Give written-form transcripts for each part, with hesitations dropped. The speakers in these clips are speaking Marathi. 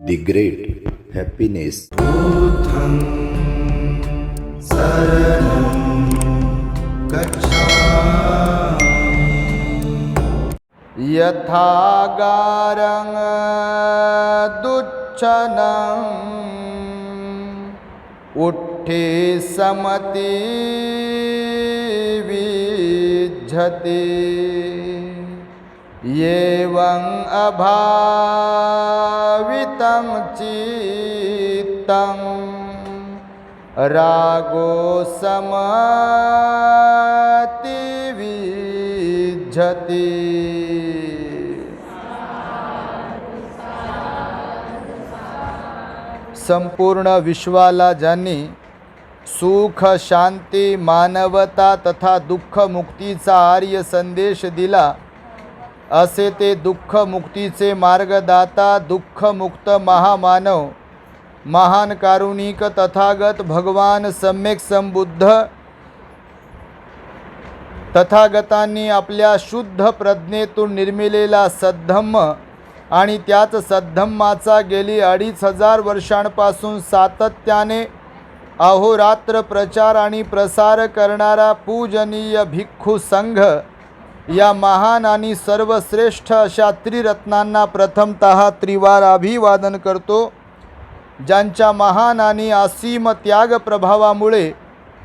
The Great Happiness. बुद्धं शरणं गच्छामि। यथा गारं दुच्छनं उट्ठे समति विज्झति एवं अभावितं चित्तं रागो समति विज्झति। संपूर्ण विश्वाला ज्यांनी सुख, शांती, मानवता तथा दुःख मुक्तीचा आर्य संदेश दिला, असे ते दुःख मुक्तीचे मार्गदाता, दुःखमुक्त महामानव, महान कारुणिक तथागत भगवान सम्यक संबुद्ध तथागतांनी आपल्या शुद्ध प्रज्ञेतून निर्मिलेला सद्धम्म आणि त्याच सद्धम्माचा गेली 2500 वर्षांपासून सातत्याने अहोरात्र प्रचार आणि प्रसार करणारा पूजनीय भिक्खू संघ या महान आणि सर्वश्रेष्ठ अशा त्रिरत्नांना प्रथमतः त्रिवार अभिवादन करतो, ज्यांच्या महान आणि असीम त्याग प्रभावामुळे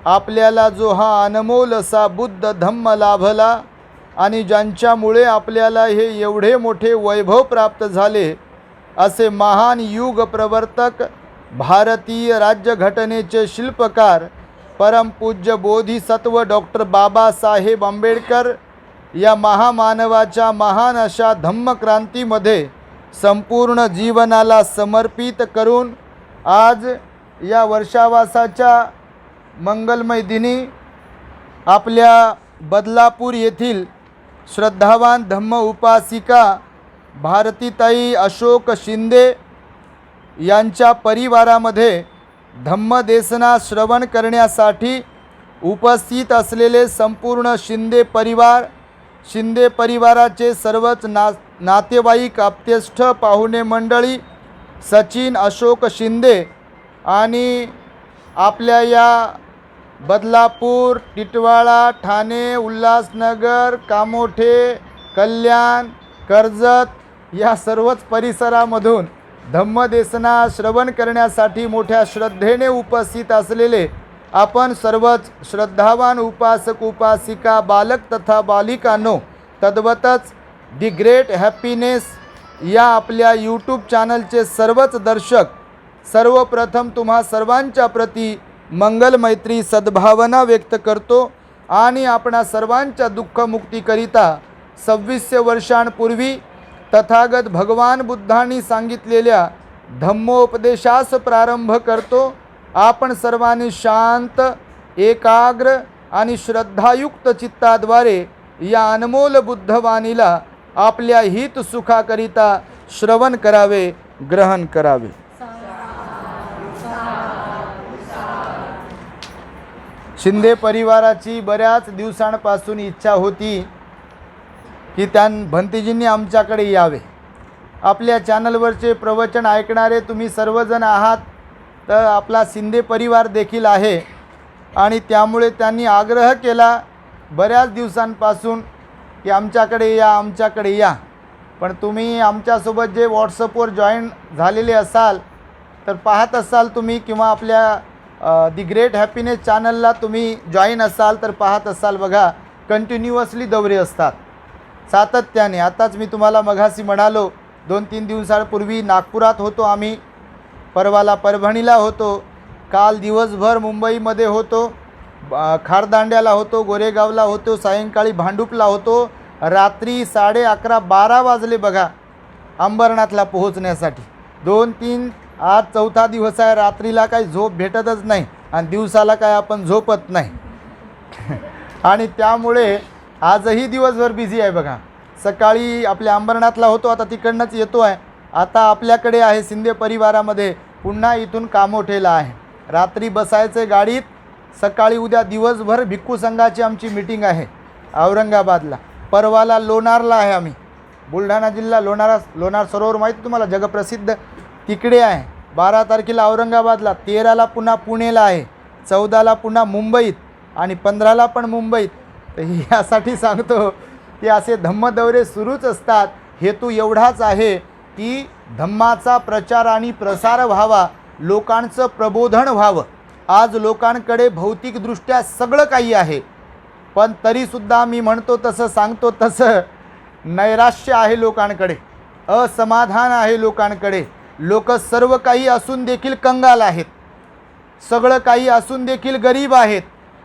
आपल्याला जो हा अनमोल असा बुद्ध धम्म लाभला आणि ज्यांच्यामुळे आपल्याला हे एवढे मोठे वैभव प्राप्त झाले, असे महान युग प्रवर्तक, भारतीय राज्यघटनेचे शिल्पकार, परमपूज्य बोधिसत्व डॉक्टर बाबासाहेब आंबेडकर या महामानवाच्या महान अशा धम्मक्रांतीमध्ये संपूर्ण जीवनाला समर्पित करून आज या वर्षावासाच्या मंगलमय दिनी आपल्या बदलापूर येथील श्रद्धावान धम्म उपासिका भारतीताई अशोक शिंदे यांच्या परिवारामध्ये धम्मदेसना श्रवण करण्यासाठी उपस्थित असलेले संपूर्ण शिंदे परिवार, शिंदे परिवाराचे सर्वच नातेवाईक, आप्तेष्ट, पाहुणे मंडळी, सचिन अशोक शिंदे आणि आपल्या या बदलापूर, टिटवाळा, ठाणे, उल्हासनगर, कामोठे, कल्याण, कर्जत या सर्वच परिसरामधून धम्मदेसना श्रवण करण्यासाठी मोठ्या श्रद्धेने उपस्थित असलेले आपण सर्वच श्रद्धावान उपासक उपासिका, बालक तथा बालिकांनो, तद्वतच दी ग्रेट हॅपीनेस या आपल्या यूट्यूब चॅनलचे सर्वच दर्शक, सर्वप्रथम तुम्हा सर्वांच्या प्रती मंगल मैत्री सद्भावना व्यक्त करतो आणि आपणा सर्वांच्या दुःखमुक्तीकरिता 2600 वर्षांपूर्वी तथागत भगवान बुद्धांनी सांगितलेल्या धम्मोपदेशास प्रारंभ करतो। आपण सर्वांनी शांत, एकाग्र आणि श्रद्धायुक्त चित्ताद्वारे या अनमोल बुद्धवाणीला आपल्या हित सुखाकरिता श्रवण करावे, ग्रहण करावे। शिंदे परिवाराची बऱ्याच दिवसांपासून इच्छा होती की भंतीजींनी आमच्याकडे यावे। आपल्या चॅनलवरचे प्रवचन ऐकणारे तुम्ही सर्वजण आहात, तर आपला शिंदे परिवार देखील आहे आणि त्यामुळे त्यांनी आग्रह केला बऱ्याच दिवसांपासून की आमच्याकडे या, आमच्याकडे या। पण तुम्ही आमच्यासोबत जे व्हॉट्सअपवर जॉईन झालेले असाल तर पाहत असाल तुम्ही, किंवा आपल्या दी ग्रेट हॅपीनेस चॅनलला तुम्ही जॉईन असाल तर पाहत असाल बघा, कंटिन्युअसली दौरे असतात सातत्याने। आताच मी तुम्हाला मघासी म्हणालो 2-3 दिवसांपूर्वी नागपुरात होतो आम्ही, परवाला परभणीला होतो, काल दिवसभर मुंबईमध्ये होतो, खारदांड्याला होतो, गोरेगावला होतो, सायंकाळी भांडूपला होतो, रात्री 11:30-12 वाजले बघा अंबरनाथला पोहोचण्यासाठी। 2-3 आज 4था दिवस आहे, रात्रीला काही झोप भेटतच नाही आणि दिवसाला काय आपण झोपत नाही आणि त्यामुळे आजही दिवसभर बिझी आहे बघा। सकाळी आपल्या अंबरनाथला होतो, आता तिकडनंच येतो आहे, आता आपल्याकडे आहे शिंदे परिवारामध्ये, पुन्हा इथून कामोठेला आहे, रात्री बसायचे गाडीत, सकाळी उद्या दिवसभर भिक्खू संघाची आमची मीटिंग आहे औरंगाबादला, परवाला लोणारला आहे आम्ही, बुलढाणा जिल्हा लोणार सरोवर माहिती तुम्हाला, जगप्रसिद्ध तिकडे आहे, 12 तारखेला औरंगाबादला, 13ला पुन्हा पुणेला आहे, 14ला पुन्हा मुंबईत आणि 15ला पण मुंबईत. तर यासाठी सांगतो की असे धम्मदौरे सुरूच असतात. हेतू एवढाच आहे की धम्माचा प्रचार आणि प्रसार व्हावा, लोकांचं प्रबोधन व्हावं. आज लोकांकडे भौतिकदृष्ट्या सगळं काही आहे, पण तरीसुद्धा मी म्हणतो तसं, सांगतो तसं, नैराश्य आहे लोकांकडे, असमाधान आहे लोकांकडे. लोक सर्व काही असून देखील कंगाल आहेत, सगळं काही असून देखील गरीब आहेत,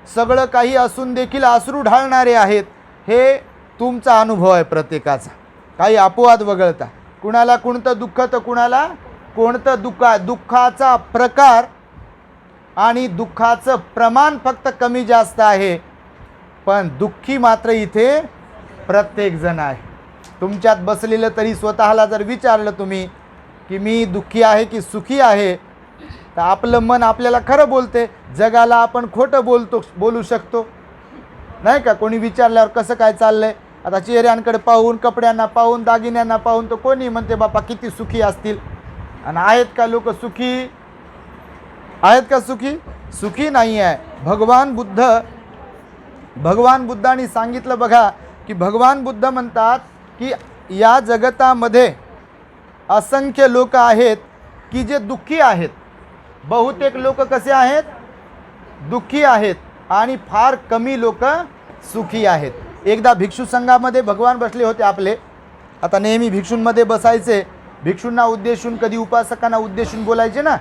सगळं काही असून देखील अश्रू ढाळणारे आहेत. हे तुमचा अनुभव आहे प्रत्येकाचा. काही अपवाद वगळता कुणाला कोणतं दुःख तर कुणाला कोणतं दुःखाचा प्रकार आणि दुःखाचं प्रमाण फक्त कमी जास्त आहे, पण दुःखी मात्र इथे प्रत्येकजण आहे. तुमच्यात बसलेलं तरी स्वतःला जर विचारलं तुम्ही की मी दुःखी आहे की सुखी आहे, तर आपलं मन आपल्याला खरं बोलते. जगाला आपण खोटं बोलू शकतो नाही का. कोणी विचारल्यावर कसं काय चाललंय, आता चेहऱ्यांकडे पाहून, कपड्यांना पाहून, दागिन्यांना पाहून तर कोणी म्हणते बापा किती सुखी असतील. आणि आहेत का लोक सुखी? आहेत का सुखी? सुखी नाही आहे. भगवान बुद्धांनी सांगितलं बघा, की भगवान बुद्ध म्हणतात की या जगतामध्ये असंख्य लोक आहेत की जे दुःखी आहेत. बहुतेक लोक कसे आहेत? दुःखी आहेत, आणि फार कमी लोक सुखी आहेत. एकदा भिक्षू संघामध्ये भगवान बसले होते आपले. आता नेहमी भिक्षूंमध्ये बसायचे, भिक्षूंना उद्देशून, कधी उपासकांना उद्देशून बोलायचे ना.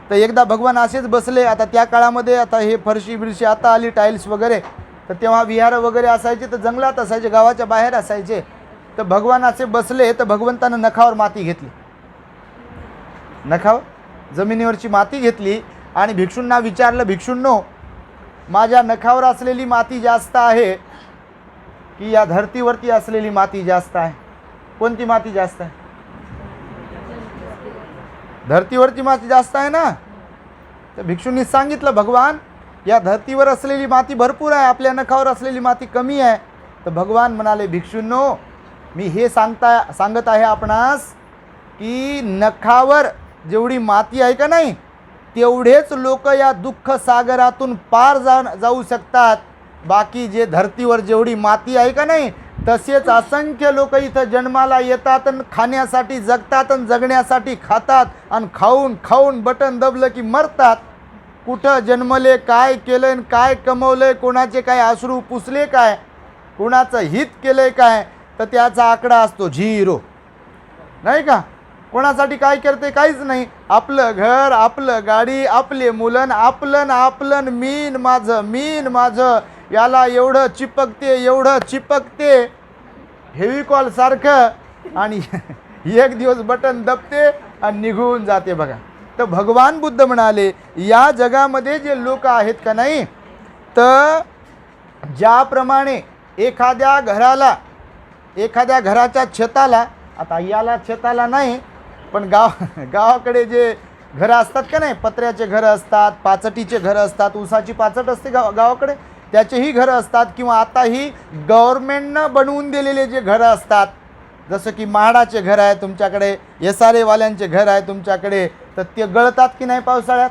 तर एकदा भगवान असेच बसले. आता त्या काळामध्ये आता हे फरशी बिरशी आता आली, टाईल्स वगैरे, तर तेव्हा विहार वगैरे असायचे तर जंगलात असायचे, गावाच्या बाहेर असायचे. तर भगवान असे बसले, तर भगवंतानं नखावर माती घेतली, नखावर जमिनीवरची माती घेतली आणि भिक्षूंना विचारलं, भिक्षूंनो, माझ्या नखावर असलेली माती जास्त आहे की या धरतीवरती असलेली माती जास्त आहे? कोणती माती जास्त आहे? धरतीवरची माती जास्त आहे ना. तर भिक्षूंनी सांगितलं, भगवान या धरतीवर असलेली माती भरपूर आहे, आपल्या नखावर असलेली माती कमी आहे. तर भगवान म्हणाले, भिक्षूंनो, मी हे सांगत आहे आपणास की नखावर जेवढी माती आहे का नाही, तेवढेच लोक या दुःख सागरातून पार जाऊ शकतात. बाकी जे धरतीवर जेवढी माती आहे का नाही, तसेच असंख्य लोक इथं जन्माला येतात आणि खाण्यासाठी जगतात आणि जगण्यासाठी खातात आणि खाऊन खाऊन बटन दबलं की मरतात. कुठं जन्मले, काय केलं आणि काय कमवलंय, कोणाचे काय अश्रू पुसले काय, कोणाचं हित केलंय काय, तर त्याचा आकडा असतो 0, नाही का. कोणासाठी काय करते? काहीच नाही. आपलं घर, आपलं गाडी, आपले मुलं, आपलं मीन माझं, याला एवढं चिपकते हेविकॉल सारखं, आणि एक दिवस बटन दबते आणि निघून जाते बघा. तर भगवान बुद्ध म्हणाले, या जगामध्ये जे लोक आहेत का नाही, तर ज्याप्रमाणे एखाद्या घराच्या छताला, आता याला छताला नाही पण गावाकडे जे घरं असतात का नाही, पत्र्याचे घरं असतात, पाचटीचे घरं असतात, ऊसाची पाचट असते गावाकडे, त्याचेही घरं असतात. किंवा आताही गव्हर्मेंटनं बनवून दिलेले जे घरं असतात, जसं की म्हाडाचे घर आहे तुमच्याकडे, SRA वाल्यांचे घर आहे तुमच्याकडे, तर ते गळतात की नाही पावसाळ्यात?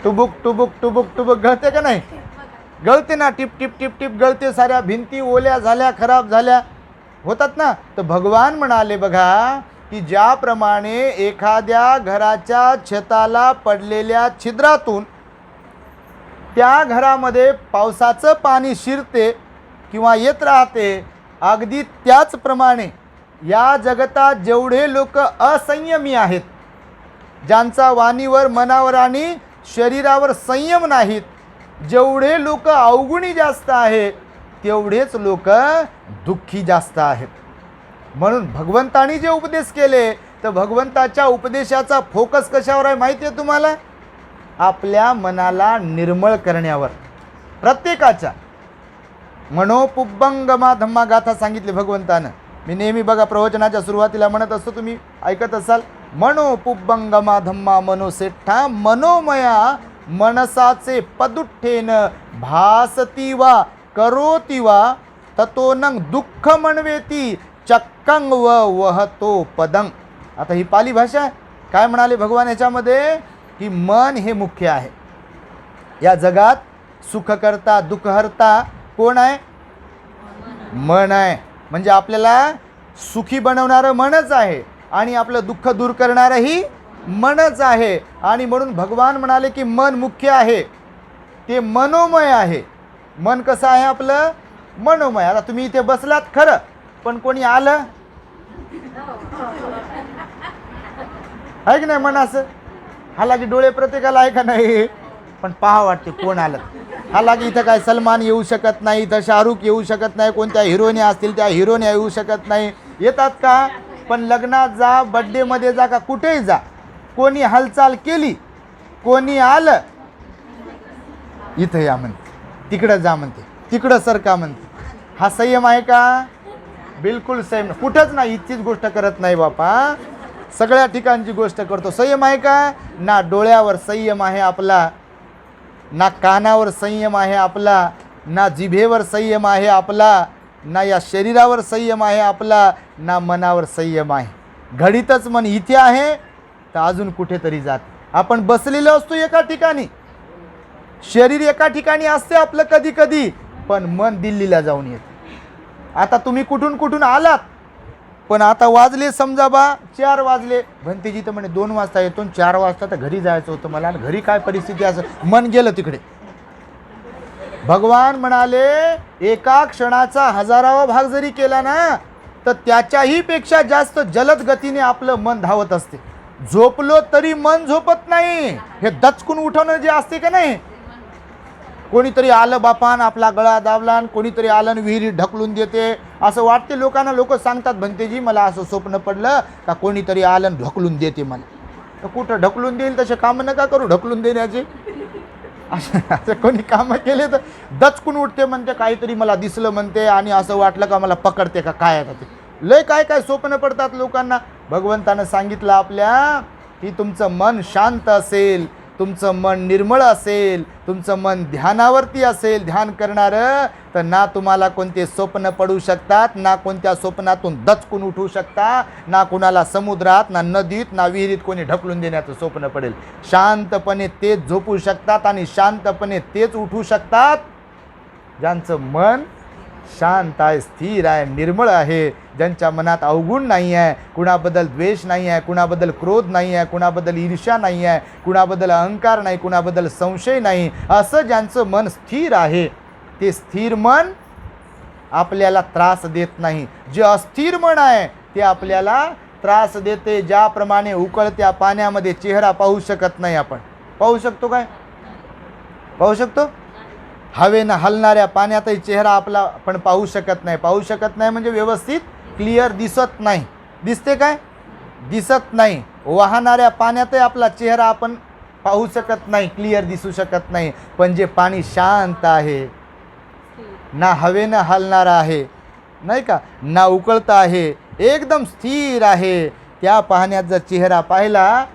टुबुक गळते का नाही? गळते ना, टिप गळते. साऱ्या भिंती ओल्या झाल्या, खराब झाल्या होतात ना. तर भगवान म्हणाले बघा, की ज्याप्रमाणे एखाद्या घराच्या छताला पडलेल्या छिद्रातून त्या घरामध्ये पावसाचं पाणी शिरते किंवा येत राहते, अगदी त्याचप्रमाणे या जगतात जेवढे लोक असंयमी आहेत, ज्यांचा वाणीवर, मनावर आणि शरीरावर संयम नाहीत, जेवढे लोक अवगुणी जास्त आहेत, तेवढेच लोक दुःखी जास्त आहेत. म्हणून भगवंतानी जे उपदेश केले, तर भगवंताच्या उपदेशाचा फोकस कशावर आहे माहिती आहे तुम्हाला? आपल्या मनाला निर्मळ करण्यावर. प्रत्येकाच्या मनोपुब्बंगमा धम्मा गाथा सांगितले भगवंतानं. मी नेहमी बघा प्रवचनाच्या सुरुवातीला म्हणत असतो, तुम्ही ऐकत असाल, मनोपुब्बंगमा धम्मा मनोसेठा मनोमया मनसाचे पदुठ्ठेन भासती वा करोती वा ततोनं दुःख म्हणवेती चक्कंग व वहतो पदं. आता ही पाली भाषा आहे. काय म्हणाले भगवान याच्यामध्ये की मन हे मुख्य आहे. या जगात सुखकर्ता दुःखहर्ता कोण आहे? मन आहे. म्हणजे आपल्याला सुखी बनवणारं मनच आहे आणि आपलं दुःख दूर करणारंही मनच आहे. आणि म्हणून भगवान म्हणाले की मन मुख्य आहे, ते मनोमय आहे. मन कसं आहे आपलं? मनोमय. आता तुम्ही इथे बसलात खरं, पण कोणी आलं आहे की नाही मनाचं? हालाकी डोळे प्रत्येकाला आहे का नाही, पण पहा वाटते कोण आलं. हालाकी इथं काय सलमान येऊ शकत नाही, इथं शाहरुख येऊ शकत नाही, कोणत्या हिरोईन असतील त्या हिरोईन येऊ शकत नाही. येतात का? पण लग्नात जा, बड्डेमध्ये जा, का कुठेही जा, कोणी हालचाल केली, कोणी आलं, इथं या म्हणते, तिकडं जा म्हणते, तिकडं सरका म्हणते. हा संयम आहे का? बिलकुल संयम. कुठंच नाही, इतकीच गोष्ट करत नाही बापा, सगळ्या ठिकाणची गोष्ट करतो. संयम आहे का? ना डोळ्यावर संयम आहे आपला, ना कानावर संयम आहे आपला, ना जिभेवर संयम आहे आपला, ना या शरीरावर संयम आहे आपला, ना मनावर संयम आहे. घडीतच मन इथे आहे तर अजून कुठेतरी जात. आपण बसलेलो असतो एका ठिकाणी, शरीर एका ठिकाणी असते आपलं कधी कधी, पण मन दिल्लीला जाऊन येते. आता तुम्ही कुठून कुठून आलात, पण आता वाजले समजा बा 4 वाजले, भंतेजी तर म्हणे 2 वाजता येतो, 4 वाजता तर घरी जायचं होतं मला, आणि घरी काय परिस्थिती असं, मन गेलं तिकडे. भगवान म्हणाले एका क्षणाचा 1000वा भाग जरी केला ना तर त्याच्याही पेक्षा जास्त जलद गतीने आपलं मन धावत असते. झोपलो तरी मन झोपत नाही. हे दचकून उठवणं जे असते का नाही, कोणीतरी आलं बापान आपला गळा दाबला, कोणीतरी आलं विहिरीत ढकलून देते असं वाटते लोकांना. लोक सांगतात भंतेजी मला असं स्वप्न पडलं का कोणीतरी आलं ढकलून देते मला. तर कुठं ढकलून देईल, तसे कामं नका करू ढकलून देण्याचे. असं कोणी कामं केले तर दचकून उठते म्हणते, काहीतरी मला दिसलं म्हणते, आणि असं वाटलं का मला पकडते का काय. आता ते लय काय काय स्वप्न पडतात लोकांना. भगवंतानं सांगितलं आपल्या की तुमचं मन शांत असेल, तुमचं मन निर्मळ असेल, तुमचं मन ध्यानावरती असेल, ध्यान करणारं, तर ना तुम्हाला कोणते स्वप्न पडू शकतात, ना कोणत्या स्वप्नातून दचकून उठू शकता, ना कुणाला समुद्रात, ना नदीत, ना विहिरीत कोणी ढकलून देण्याचं स्वप्न पडेल. शांतपणे तेच झोपू शकतात आणि शांतपणे तेच उठू शकतात ज्यांचं मन शांत आहे, स्थिर आहे, निर्मळ आहे, ज्यांच्या मनात अवगुण नाही आहे, कुणाबद्दल द्वेष नाही आहे, कुणाबद्दल क्रोध नाही आहे, कुणाबद्दल ईर्ष्या नाही आहे, कुणाबद्दल अहंकार नाही, कुणाबद्दल संशय नाही, असं ज्यांचं मन स्थिर आहे, ते स्थिर मन आपल्याला त्रास देत नाही. जे अस्थिर मन आहे ते आपल्याला त्रास देते. ज्याप्रमाणे उकळत्या पाण्यामध्ये चेहरा पाहू शकत नाही, आपण पाहू शकतो काय? पाहू शकतो? हवेनं हलणाऱ्या पाण्यातही चेहरा आपला आपण पाहू शकत नाही. पाहू शकत नाही म्हणजे व्यवस्थित क्लिअर दिसत नाही. दिसते काय? दिसत नाही. वाहणाऱ्या पाण्यातही आपला चेहरा आपण पाहू शकत नाही, क्लिअर दिसू शकत नाही. पण जे पाणी शांत आहे, ना हवेनं हलणारा आहे, नाही का, ना उकळता आहे, एकदम स्थिर आहे, त्या पाण्यात जर चेहरा पाहिला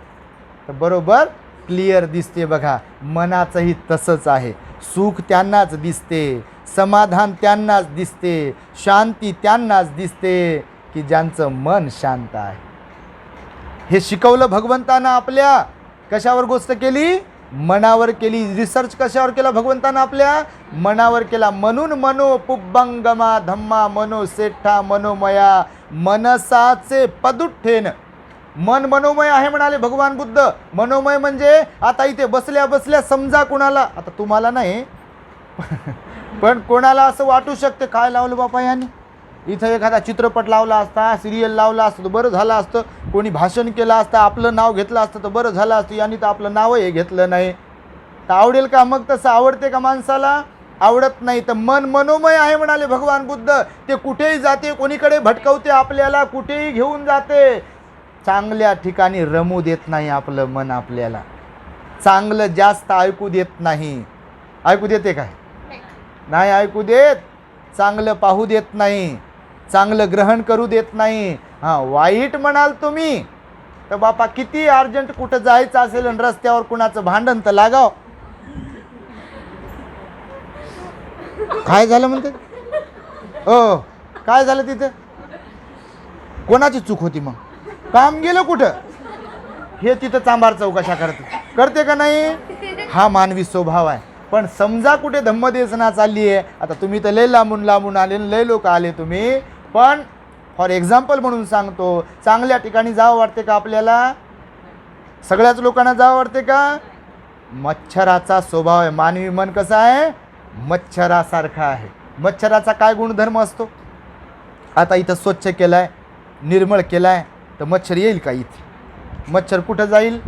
तर बरोबर क्लिअर दिसते. बघा, मनाचंही तसंच आहे. सुख त्यांनाच दिसते, समाधान त्यांनाच दिसते, शांती त्यांनाच दिसते की ज्यांचं मन शांत आहे. हे शिकवलं भगवंतानं आपल्या. कशावर गोष्ट केली? मनावर केली. रिसर्च कशावर केला भगवंतानं? आपल्या मनावर केला. म्हणून मनो पुब्बंगमा धम्मा मनो सेठा मनोमया मनसाचे पदुठ्ठेन. मन मनोमय आहे म्हणाले भगवान बुद्ध. मनोमय म्हणजे आता इथे बसल्या बसल्या समजा कुणाला, आता तुम्हाला नाही पण कोणाला असं वाटू शकते काय लावलं बापा याने, इथं एखादा चित्रपट लावला असता, सिरियल लावला असतं तर बरं झालं असतं, कोणी भाषण केलं असतं, आपलं नाव घेतलं असतं तर बरं झालं असतं, यांनी तर आपलं नावही घेतलं नाही. तर आवडेल का मग? तसं आवडते का माणसाला? आवडत नाही. तर मन मनोमय आहे म्हणाले भगवान बुद्ध. ते कुठेही जाते, कोणीकडे भटकवते, आपल्याला कुठेही घेऊन जाते. चांगल्या ठिकाणी रमू देत नाही आपलं मन. आपल्याला चांगलं जास्त ऐकू देत नाही. ऐकू देते काय? नाही ऐकू देत. चांगलं पाहू देत नाही, चांगलं ग्रहण करू देत नाही. हां, वाईट म्हणाल तुम्ही तर बापा किती अर्जंट कुठं जायचं असेल आणि रस्त्यावर कुणाचं भांडण तर लागाव. काय झालं म्हणते? काय झालं तिथे? कोणाची चूक होती मग? काम गेलं कुठं हे तिथं चांभार चौकशा करते का नाही? हा मानवी स्वभाव आहे. पण समजा कुठे धम्मदेसना चालली आहे, आता तुम्ही तर लय लांबून आले, लय लोक आले तुम्ही, पण फॉर एक्झाम्पल म्हणून सांगतो, चांगल्या ठिकाणी जावं वाटते का आपल्याला? सगळ्याच लोकांना जावं वाटते का? मच्छराचा स्वभाव आहे. मानवी मन कसं आहे? मच्छरासारखा आहे. मच्छराचा काय गुणधर्म असतो? आता इथं स्वच्छ केलं आहे, निर्मळ केलं आहे, तर मच्छर येईल का इथे? मच्छर कुठं जाईल?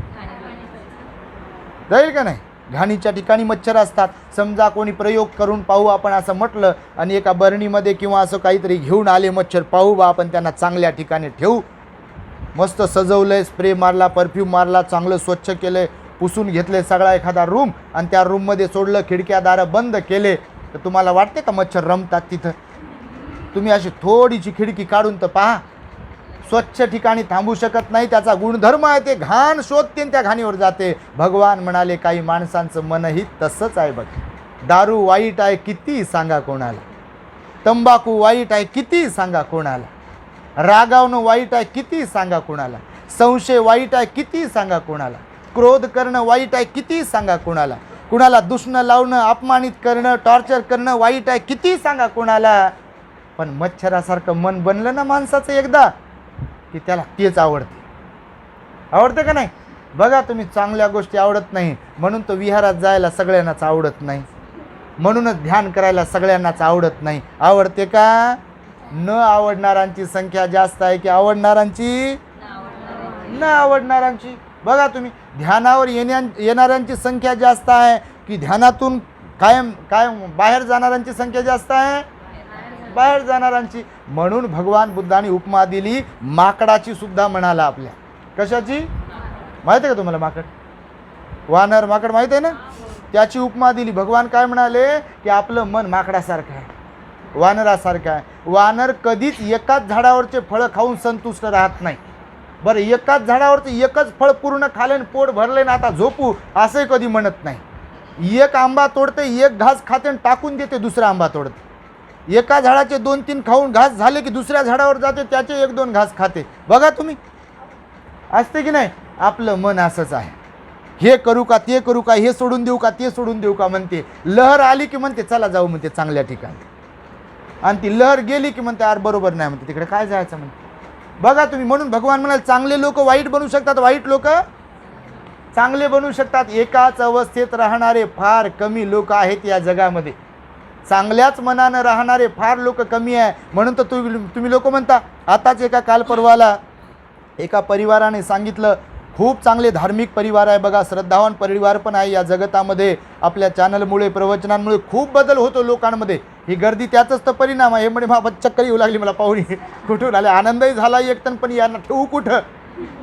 जाईल का नाही? घाणीच्या ठिकाणी मच्छर असतात. समजा कोणी प्रयोग करून पाहू आपण असं म्हटलं आणि एका बरणीमध्ये किंवा असं काहीतरी घेऊन आले मच्छर, पाहू बा आपण त्यांना चांगल्या ठिकाणी ठेवू, मस्त सजवलंय, स्प्रे मारला, परफ्यूम मारला, चांगलं स्वच्छ केलंय, पुसून घेतले सगळा एखादा रूम आणि त्या रूममध्ये सोडलं, खिडक्या दारं बंद केले, तर तुम्हाला वाटते का मच्छर रमतात तिथं? तुम्ही अशी थोडीशी खिडकी काढून तर पहा, स्वच्छ ठिकाणी थांबू शकत नाही. त्याचा गुणधर्म आहे ते घाण शोधते त्या घाणीवर जाते. भगवान म्हणाले काही माणसांचं मनही तसंच आहे बघ. दारू वाईट आहे किती सांगा कोणाला, तंबाखू वाईट आहे किती सांगा कोणाला, रागावणं वाईट आहे किती सांगा कोणाला, संशय वाईट आहे किती सांगा कोणाला, क्रोध करणं वाईट आहे किती सांगा कोणाला, कुणाला दुष्ण लावणं, अपमानित करणं, टॉर्चर करणं वाईट आहे किती सांगा कोणाला. पण मच्छरासारखं मन बनलं ना माणसाचं एकदा की त्याला तेच आवडते का नाही? बघा तुम्ही, चांगल्या गोष्टी आवडत नाही म्हणून तो विहारात जायला सगळ्यांनाच आवडत नाही, म्हणूनच ध्यान करायला सगळ्यांनाच आवडत नाही. आवडते का? न आवडणाऱ्यांची संख्या जास्त आहे की आवडणाऱ्यांची? न आवडणाऱ्यांची. बघा तुम्ही, ध्यानावर येणाऱ्यांची संख्या जास्त आहे की ध्यानातून कायम बाहेर जाणाऱ्यांची संख्या जास्त आहे? बाहेर जाणाऱ्यांची. म्हणून भगवान बुद्धांनी उपमा दिली माकडाची सुद्धा म्हणाला. आपल्या कशाची माहिती आहे का तुम्हाला? माकड, वानर माकड माहिती आहे ना? त्याची उपमा दिली. भगवान काय म्हणाले की आपलं मन माकडासारखं आहे, वानरासारखं आहे. वानर कधीच एकाच झाडावरचे फळं खाऊन संतुष्ट राहत नाही. बरं, एकाच झाडावरचं एकच फळ पूर्ण खाल्लं, पोट भरले ना आता झोपू असंही कधी म्हणत नाही. एक आंबा तोडते, एक घास खाते आणि टाकून देते, दुसरा आंबा तोडते. एका झाडाचे 2-3 खाऊन घास झाले की दुसऱ्या झाडावर जाते, त्याचे 1-2 घास खाते. बघा तुम्ही, असते की नाही? आपलं मन असंच आहे. हे करू का ते करू का, हे सोडून देऊ का ते सोडून देऊ का म्हणते. लहर आली की म्हणते चला जाऊ म्हणते चांगल्या ठिकाणी, आणि ती लहर गेली की म्हणते अरे बरोबर नाही म्हणते, तिकडे काय जायचं म्हणते. बघा तुम्ही, म्हणून भगवान म्हणाले चांगले लोक वाईट बनू शकतात, वाईट लोक चांगले बनू शकतात. एकाच अवस्थेत राहणारे फार कमी लोक आहेत या जगामध्ये. चांगल्याच मनानं राहणारे फार लोक कमी आहे. म्हणून तर तुम्ही लोक म्हणता, आताच एका काल परवाला एका परिवाराने सांगितलं, खूप चांगले धार्मिक परिवार आहे बघा, श्रद्धावान परिवार पण आहे या जगतामध्ये. आपल्या चॅनलमुळे, प्रवचनांमुळे खूप बदल होतो लोकांमध्ये. ही गर्दी त्याचाच तर परिणाम आहे. म्हणजे बाबा चक्कर येऊ लागली मला पाहुणी, कुठून आले. आनंदही झाला एकतन, पण यांना ठेवू कुठं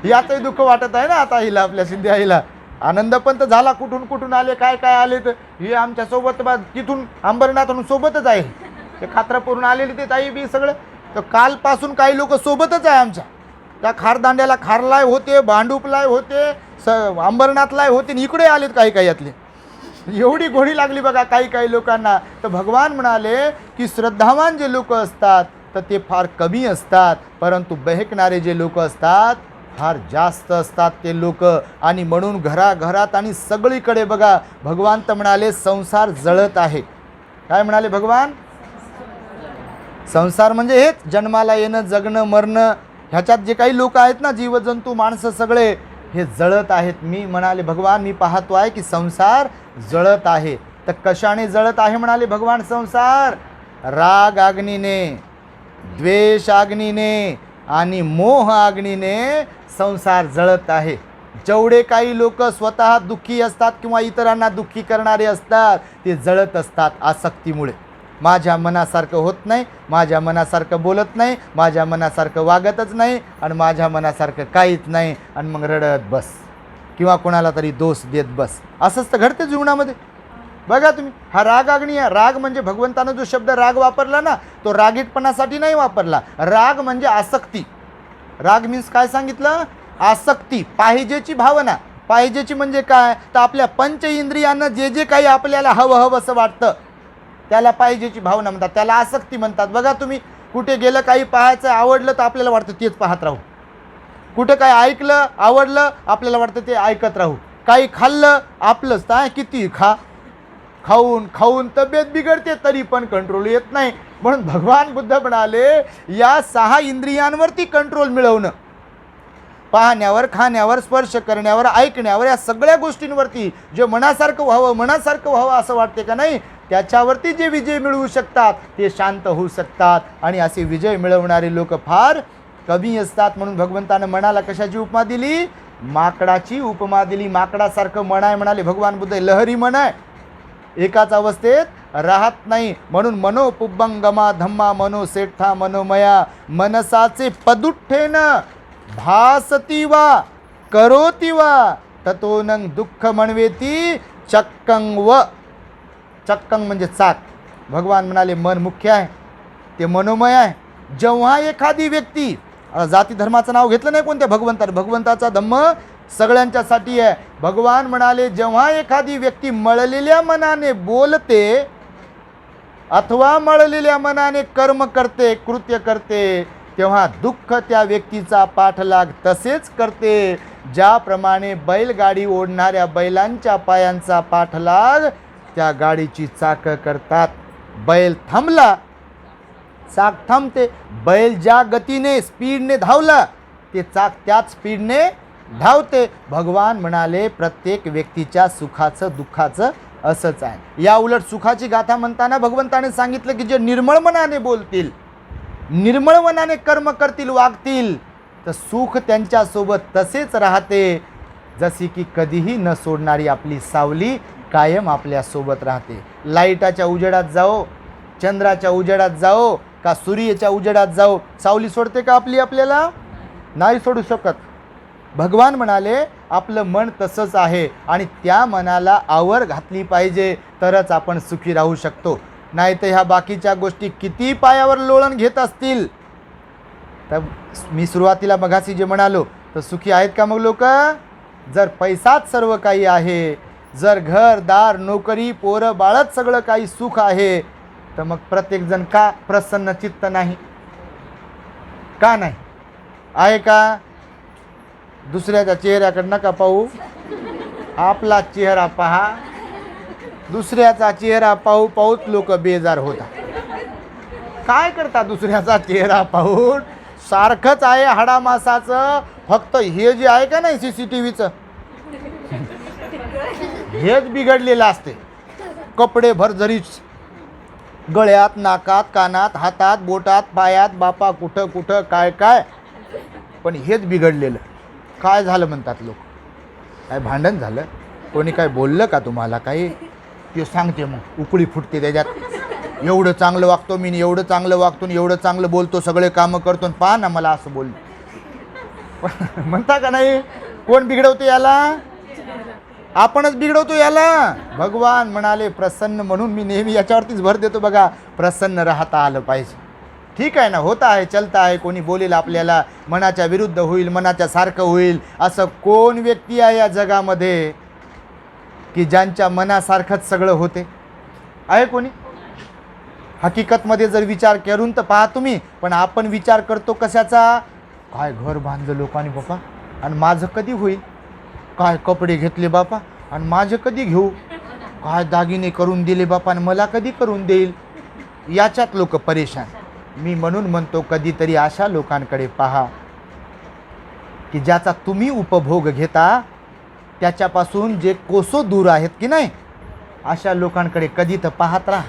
याचंही दुःख वाटत आहे ना आता हिला, आपल्या सिंधी आईला. आनंद पण तर झाला, कुठून आले, काय आले, तर हे आमच्यासोबत बा तिथून अंबरनाथहून सोबतच आहे. ते खात्रापूरून आलेले ते ताई बी सगळं. तर कालपासून काही लोक सोबतच आहे आमच्या. त्या खारदांड्याला खारलाय होते, भांडूपलाय होते, अंबरनाथलाय होते, आणि इकडे आलेत काही यातले. एवढी गोडी लागली बघा काही लोकांना. तर भगवान म्हणाले की श्रद्धावान जे लोक असतात तर ते फार कमी असतात, परंतु बहकणारे जे लोक असतात फार जास्त असतात ते लोक. आणि म्हणून घराघरात आणि सगळीकडे बघा भगवान तर म्हणाले संसार जळत आहे. काय म्हणाले भगवान? संसार म्हणजे हेच जन्माला येणं, जगणं, मरणं. ह्याच्यात जे काही लोक आहेत ना, जीवजंतू, माणसं सगळे हे जळत आहेत. मी म्हणाले भगवान, मी पाहतो आहे की संसार जळत आहे. तर कशाने जळत आहे म्हणाले भगवान संसार? राग अग्नीने, द्वेष अग्नीने आणि मोह अग्नीने संसार जळत आहे. जेवढे काही लोक स्वतः दुःखी असतात किंवा इतरांना दुःखी करणारे असतात ते जळत असतात आसक्तीमुळे. माझ्या मनासारखं होत नाही, माझ्या मनासारखं बोलत नाही, माझ्या मनासारखं वागतच नाही, आणि माझ्या मनासारखं काहीच नाही, आणि मग रडत बस किंवा कोणाला तरी दोष देत बस. असंच तर घडते जीवनामध्ये. बघा तुम्ही, हा राग अग्नी आहे. राग म्हणजे भगवंतानं जो शब्द राग वापरला ना, तो रागीटपणासाठी नाही वापरला. राग म्हणजे आसक्ती. राग मीन्स काय सांगितलं? आसक्ती, पाहिजेची भावना. पाहिजेची म्हणजे काय? तर आपल्या पंच इंद्रियांना जे काही आपल्याला हवं असं वाटतं त्याला पाहिजेची भावना म्हणतात, त्याला आसक्ती म्हणतात. बघा तुम्ही, कुठे गेलं काही पाहायचं आवडलं तर आपल्याला वाटतं तेच पाहत राहू. कुठं काय ऐकलं आवडलं आपल्याला वाटतं ते ऐकत राहू, काही खाल्लं आपलंच तर किती खाऊन खाऊन तब्येत बिघडते तरी पण कंट्रोल येत नाही. म्हणून भगवान बुद्ध म्हणाले या 6 इंद्रियांवरती कंट्रोल मिळवणं, पाहण्यावर, खाण्यावर, स्पर्श करण्यावर, ऐकण्यावर, या सगळ्या गोष्टींवरती जे मनासारखं व्हावं असं वाटते का नाही, त्याच्यावरती जे विजय मिळवू शकतात ते शांत होऊ शकतात. आणि असे विजय मिळवणारे लोक फार कमी असतात. म्हणून भगवंतानं मनाला कशाची उपमा दिली? माकडाची उपमा दिली. माकडासारखं मन आहे म्हणाले भगवान बुद्ध, लहरी मन आहे, एकाच अवस्थेत राहत नाही. म्हणून मनोपुब्बंगमा धम्मा मनोसेठा मनोमया मनसाचे पदुठ्ठेन भासती वा करोती वा ततोनं दुःख म्हणवेती चक्कंग व. चक्कंग म्हणजे चाक. भगवान म्हणाले मन मुख्य आहे, ते मनोमय आहे. जेव्हा एखादी व्यक्ती, जाती धर्माचं नाव घेतलं नाही कोणत्या भगवंतानं, भगवंताचा धम्म सगळ्यांच्यासाठी आहे. भगवान म्हणाले जेव्हा एखादी व्यक्ती मळलेल्या मनाने बोलते अथवा मळलेल्या मनाने कर्म करते, कृत्य करते, तेव्हा दुःख त्या व्यक्तीचा पाठलाग तसेच करते ज्याप्रमाणे बैलगाडी ओढणाऱ्या बैलांच्या पायांचा पाठलाग त्या गाडीची चाकं करतात. बैल थांबला चाक थांबते. बैल ज्या गतीने स्पीडने धावला ते चाक त्याच स्पीडने धावते. भगवान म्हणाले प्रत्येक व्यक्तीच्या सुखाचं दुःखाचं असंच आहे. या उलट सुखाची गाथा म्हणताना भगवंताने सांगितलं की जे निर्मळ मनाने बोलतील, निर्मळ मनाने कर्म करतील, वागतील, तर सुख त्यांच्यासोबत तसेच राहते जशी की कधीही न सोडणारी आपली सावली कायम आपल्यासोबत राहते. लाईटाच्या उजेडात जाओ, चंद्राच्या उजेडात जाओ का सूर्याच्या उजेडात जाओ, सावली सोडते का आपली? आपल्याला नाही सोडू शकत. भगवान म्हणाले आपलं मन तसंच आहे आणि त्या मनाला आवर घातली पाहिजे तरच आपण सुखी राहू शकतो. नाही तर ह्या बाकीच्या गोष्टी किती पायावर लोळण घेत असतील तर मी सुरुवातीला मगाशी जे म्हणालो तर सुखी आहेत का मग लोक? जर पैसाच सर्व काही आहे, जर घर दार नोकरी पोरं बाळच सगळं काही सुख आहे, तर मग प्रत्येकजण का प्रसन्न चित्त नाही? का नाही आहे का? दुसऱ्याच्या चेहऱ्याकडे नका पाहू, आपला चेहरा पहा. दुसऱ्याचा चेहरा पाहू पाहूच लोक बेजार होतात. काय करता दुसऱ्याचा चेहरा पाहून? सारखंच आहे हाडामासाचं, फक्त हे जे आहे का नाही CCTVचं हेच बिघडलेलं असते. कपडे भरजरीच, गळ्यात, नाकात, कानात, हातात, बोटात, पायात, बापा कुठं कुठं काय काय, पण हेच बिघडलेलं. काय झालं म्हणतात लोक? काय भांडण झालं? कोणी काय बोललं का तुम्हाला काही? ते सांगते मग उकळी फुटते त्याच्यात. एवढं चांगलं वागतो मी, एवढं चांगलं वागतो, एवढं चांगलं बोलतो, सगळे कामं करतो, पहा ना मला असं बोल म्हणता का नाही? कोण बिघडवतो याला? आपणच बिघडवतो याला. भगवान म्हणाले प्रसन्न, म्हणून मी नेहमी याच्यावरतीच भर देतो बघा, प्रसन्न राहता आलं पाहिजे. ठीक आहे ना, होता आहे, चलता आहे, कोणी बोलेल आपल्याला, मनाच्या विरुद्ध होईल, मनाच्या सारखं होईल, असं कोण व्यक्ती आहे या जगामध्ये की ज्यांच्या मनासारखंच सगळं होते? आहे कोणी? हकीकतमध्ये जर विचार करून तर पहा तुम्ही. पण आपण विचार करतो कशाचा? काय घर बांधलं लोकांनी बापा आणि माझं कधी होईल? काय कपडे घेतले बापा आणि माझं कधी घेऊ? काय दागिने करून दिले बापा आणि मला कधी करून देईल? याच्यात लोक परेशान. मी म्हणून म्हणतो कधीतरी अशा लोकांकडे पहा की ज्याचा तुम्ही उपभोग घेता त्याच्यापासून जे कोसो दूर आहेत की नाही, अशा लोकांकडे कधी तर पाहत राहा.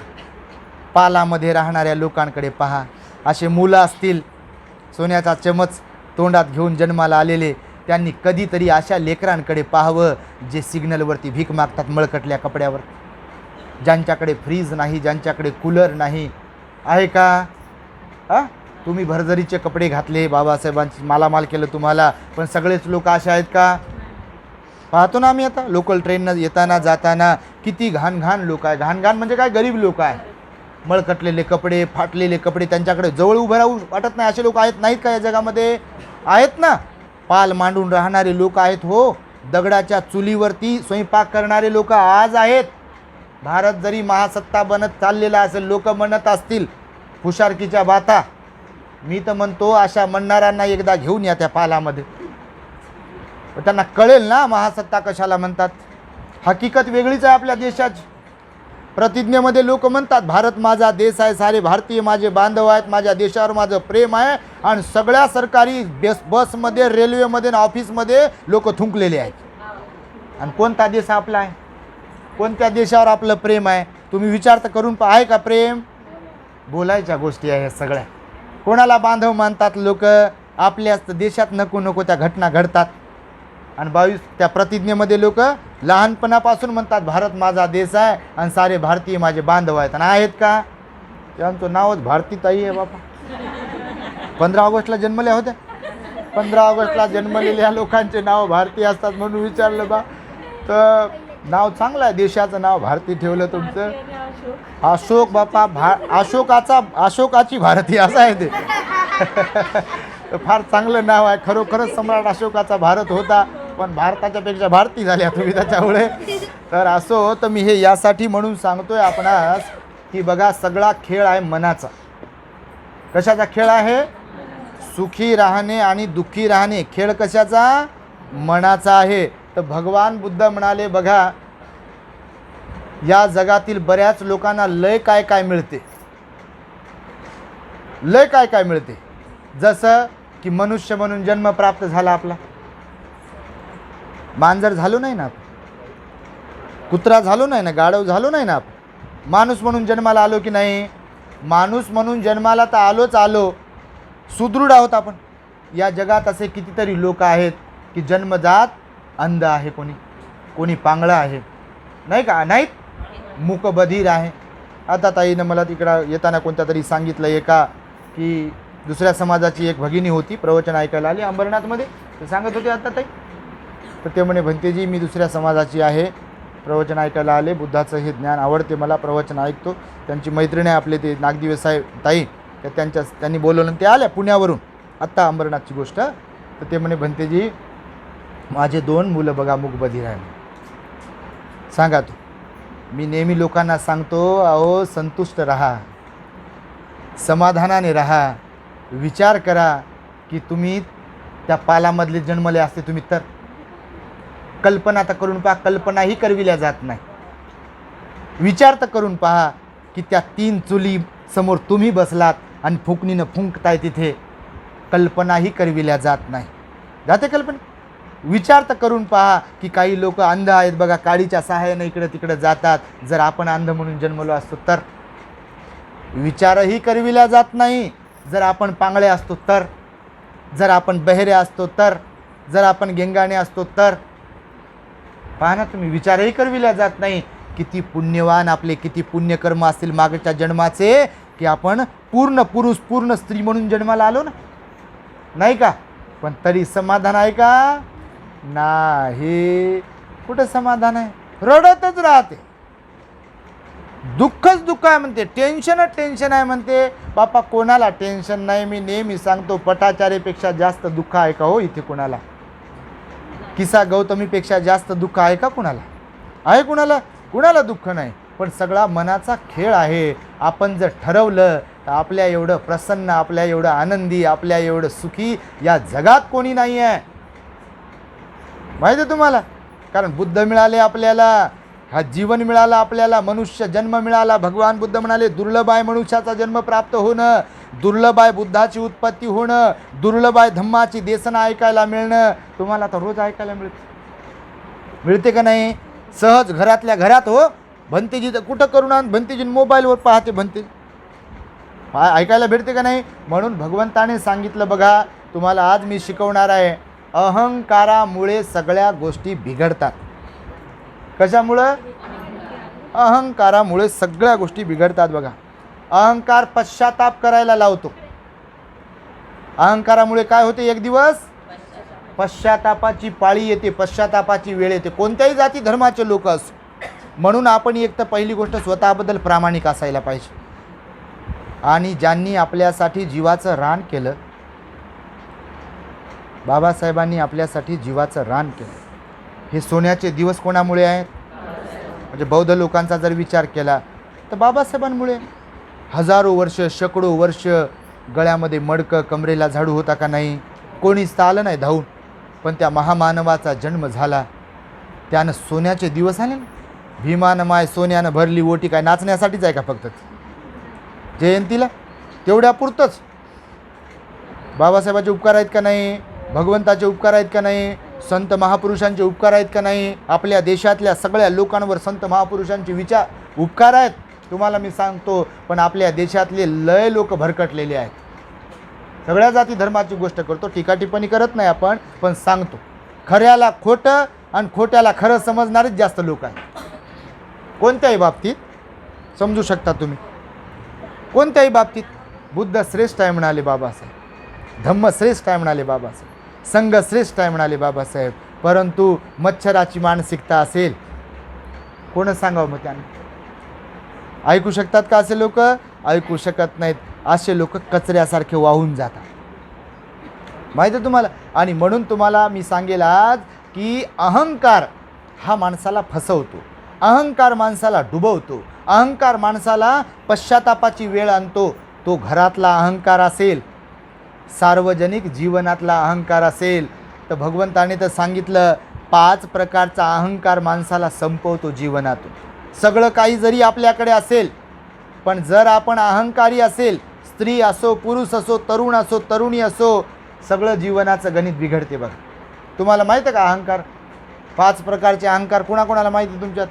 पालामध्ये राहणाऱ्या लोकांकडे पहा. असे मुलं असतील सोन्याचा चमच तोंडात घेऊन जन्माला आलेले, त्यांनी कधीतरी अशा लेकरांकडे पाहावं जे सिग्नलवरती भीक मागतात मळकटल्या कपड्यावर, ज्यांच्याकडे फ्रीज नाही, ज्यांच्याकडे कूलर नाही. आहे का? तुम्ही भरजरीचे कपडे घातले, बाबासाहेबांची मालामाल केलं तुम्हाला, पण सगळेच लोक असे आहेत का? पाहतो ना आम्ही आता लोकल ट्रेननं येताना जाताना किती घाण घाण लोक आहे. घाण घाण म्हणजे काय? गरीब लोक आहे, मळकटलेले कपडे, फाटलेले कपडे, त्यांच्याकडे जवळ उभं राहू वाटत नाही असे लोक आहेत नाहीत का या जगामध्ये? आहेत ना. पाल मांडून राहणारे लोक आहेत हो, दगडाच्या चुलीवरती स्वयंपाक करणारे लोक आज आहेत. भारत जरी महासत्ता बनत चाललेला असेल, लोक म्हणत असतील फुशारकीच्या बाता, मी तर म्हणतो अशा म्हणणाऱ्यांना एकदा घेऊन या त्या पालामध्ये. पण त्यांना कळेल ना महासत्ता कशाला म्हणतात. हकीकत वेगळीच आहे आपल्या देशाची. प्रतिज्ञेमध्ये लोक म्हणतात भारत माझा देश आहे, सारे भारतीय माझे बांधव आहेत, माझ्या देशावर माझं प्रेम आहे. आणि सगळ्या सरकारी बसमध्ये, रेल्वेमध्ये, ऑफिसमध्ये लोक थुंकलेले आहेत. आणि कोणता देश आपला आहे? कोणत्या देशावर आपलं प्रेम आहे? तुम्ही विचार तर करून आहे का प्रेम? बोलायच्या गोष्टी आहे सगळ्या. कोणाला बांधव मानतात लोक? आपल्याच देशात नको नको त्या घटना घडतात. आणि 22 त्या प्रतिज्ञेमध्ये लोक लहानपणापासून म्हणतात भारत माझा देश आहे आणि सारे भारतीय माझे बांधव आहेत. आणि आहेत का? त्यांचं नावच भारतीताई आहे बाबा. 15 ऑगस्टला जन्मल्या होत्या. 15 ऑगस्टला जन्मलेल्या लोकांचे नाव भारतीय असतात म्हणून विचारलं बा. तर नाव चांगलं आहे, देशाचं नाव भारती ठेवलं तुमचं. अशोक बापा अशोकाची भारती असं आहे ते. फार चांगलं नाव आहे. खरोखरच सम्राट अशोकाचा भारत होता, पण भारताच्या पेक्षा भारती झाल्या तुम्ही त्याच्यामुळे. तर असो, तर मी हे यासाठी म्हणून सांगतोय आपणास की बघा, सगळा खेळ आहे मनाचा. कशाचा खेळ आहे? सुखी राहणे आणि दुःखी राहणे. खेळ कशाचा? मनाचा आहे. तर भगवान बुद्ध म्हणाले बघा, या जगातील बऱ्याच लोकांना लय काय काय मिळते, लय काय काय मिळते. जसं की मनुष्य म्हणून जन्म प्राप्त झाला आपला. मांजर झालो नाही ना आपण, कुत्रा झालो नाही ना, गाढव झालो नाही ना आपण. माणूस म्हणून जन्माला आलो की नाही? माणूस म्हणून जन्माला तर आलो. सुदृढ आहोत आपण. या जगात असे कितीतरी लोक आहेत की जन्मजात अंध आहे, कोणी पांगळा आहे, नाही का? नाहीत, मूकबधीर आहे. आता ताईनं मला तिकडं येताना कोणत्या तरी सांगितलं एका की दुसऱ्या समाजाची एक भगिनी होती, प्रवचन ऐकायला आली अंबरनाथमध्ये. ते सांगत होते आता ताई, तर ते म्हणे भंतेजी मी दुसऱ्या समाजाची आहे, प्रवचन ऐकायला आले, बुद्धाचं हे ज्ञान आवडते मला, प्रवचन ऐकतो. त्यांची मैत्रिणी आपले ते नागदिवस साहेब ताई, तर त्यांनी बोलवलं, ते आल्या पुण्यावरून आत्ता अंबरनाथची गोष्ट. तर ते म्हणे भंतेजी माझे 2 मुलं बघा मूकबधीर आहे. सांगा तू. मी नेहमी लोकांना सांगतो, अहो संतुष्ट राहा, समाधानाने राहा. विचार करा की तुम्ही त्या पालामधले जन्मले असते तुम्ही तर. कल्पना तर करून पहा, कल्पनाही करविल्या जात नाही. विचार तर करून पहा की त्या 3 चुली समोर तुम्ही बसलात आणि फुकणीनं फुंकताय तिथे. कल्पनाही करविल्या जात नाही. जाते कल्पना? विचार तर करून पहा की काही लोक अंध आहेत बघा, काडीच्या सहाय्याने इकडे तिकडे जातात. जर आपण अंध म्हणून जन्मलो असतो तर? विचारही करविल्या जात नाही. जर आपण पांगळे असतो तर? जर आपण बहिरे असतो तर? जर आपण गेंगाणे असतो तर? पहा ना तुम्ही, विचारही करविल्या जात नाही. किती पुण्यवान आपले, किती पुण्यकर्म असतील मागच्या जन्माचे की आपण पूर्ण पुरुष पूर्ण स्त्री म्हणून जन्माला आलो ना, नाही का? पण तरी समाधान आहे का? नाही. कुठं समाधान आहे? रडतच राहते. दुःखच दुःख आहे म्हणते, टेन्शनच टेन्शन आहे म्हणते. बापा कोणाला टेन्शन नाही? मी नेहमी सांगतो, पटाचार्यापेक्षा जास्त दुःख आहे का हो इथे कोणाला? किसा गौतमीपेक्षा जास्त दुःख आहे का कुणाला? आहे कुणाला? कुणाला दुःख नाही. पण सगळा मनाचा खेळ आहे. आपण जर ठरवलं तर आपल्या एवढं प्रसन्न, आपल्या एवढं आनंदी, आपल्या एवढं सुखी या जगात कोणी नाही आहे. माहिती आहे तुम्हाला? कारण बुद्ध मिळाले आपल्याला, हा जीवन मिळाला आपल्याला, मनुष्य जन्म मिळाला. भगवान बुद्ध म्हणाले दुर्लभ आहे मनुष्याचा जन्म प्राप्त होणं, दुर्लभ आहे बुद्धाची उत्पत्ती होणं, दुर्लभ आहे धम्माची देसना ऐकायला मिळणं. तुम्हाला तर रोज ऐकायला मिळते का नाही? सहज घरातल्या घरात. हो भंतेजी तर कुठं करून आण, भंतेजी मोबाईलवर पाहते, भंते ऐकायला भेटते का नाही? म्हणून भगवंताने सांगितलं बघा, तुम्हाला आज मी शिकवणार आहे, अहंकारामुळे सगळ्या गोष्टी बिघडतात. कशामुळं? अहंकारामुळे सगळ्या गोष्टी बिघडतात बघा. अहंकार पश्चाताप करायला लावतो. अहंकारामुळे काय होते? एक दिवस पश्चातापाची पाळी येते, पश्चातापाची वेळ येते. कोणत्याही जाती धर्माचे लोक असो. म्हणून आपण एक तर पहिली गोष्ट स्वतःबद्दल प्रामाणिक असायला पाहिजे. आणि ज्यांनी आपल्यासाठी जीवाचं रान केलं, बाबासाहेबांनी आपल्यासाठी जीवाचं रान केलं, हे सोन्याचे दिवस कोणामुळे आहेत? म्हणजे बौद्ध लोकांचा जर विचार केला तर बाबासाहेबांमुळे. हजारो वर्ष, शेकडो वर्ष गळ्यामध्ये मडकं, कमरेला झाडू होता का नाही? कोणीच तर आलं नाही धावून. पण त्या महामानवाचा जन्म झाला, त्यानं सोन्याचे दिवस आले ना. भीमानं माय सोन्यानं भरली ओटी, काय नाचण्यासाठीच आहे का फक्त जयंतीला? तेवढ्या पुरतंच. बाबासाहेबाचे उपकार आहेत का नाही? भगवंताचे उपकार आहेत का नाही? संत महापुरुषांचे उपकार आहेत का नाही? आपल्या देशातल्या सगळ्या लोकांवर संत महापुरुषांचे उपकार आहेत, तुम्हाला मी सांगतो. पण आपल्या देशातले लय लोक भरकटलेले आहेत. सगळ्या जाती धर्माची गोष्ट करतो, टीका टिप्पणी करत नाही आपण, पण सांगतो. खऱ्याला खोटं आणि खोट्याला खरं समजणारेच जास्त लोक आहेत. कोणत्याही बाबतीत समजू शकता तुम्ही, कोणत्याही बाबतीत. बुद्ध श्रेष्ठ आहे म्हणाले बाबासाहेब, धम्म श्रेष्ठ आहे म्हणाले बाबासाहेब, संघ श्रेष्ठ आहे म्हणाले बाबासाहेब. परंतु मच्छराची मानसिकता असेल, कोण सांगावं मग त्यांना? ऐकू शकतात का असे लोक? ऐकू शकत नाहीत. असे लोक कचऱ्यासारखे वाहून जातात, माहिती आहे तुम्हाला. आणि म्हणून तुम्हाला मी सांगेल आज की अहंकार हा माणसाला फसवतो, अहंकार माणसाला डुबवतो, अहंकार माणसाला पश्चातापाची वेळ आणतो. तो घरातला अहंकार असेल, सार्वजनिक जीवनातला अहंकार असेल, तर भगवंताने तर सांगितलं 5 प्रकारचा अहंकार माणसाला संपवतो जीवनातून. सगळं काही जरी आपल्याकडे असेल, पण जर आपण अहंकारी असेल, स्त्री असो पुरुष असो तरुण असो तरुणी असो, सगळं जीवनाचं गणित बिघडते. बघा तुम्हाला माहीत आहे का अहंकार? 5 प्रकारचे अहंकार कोणाकोणाला माहिती आहे तुमच्यात?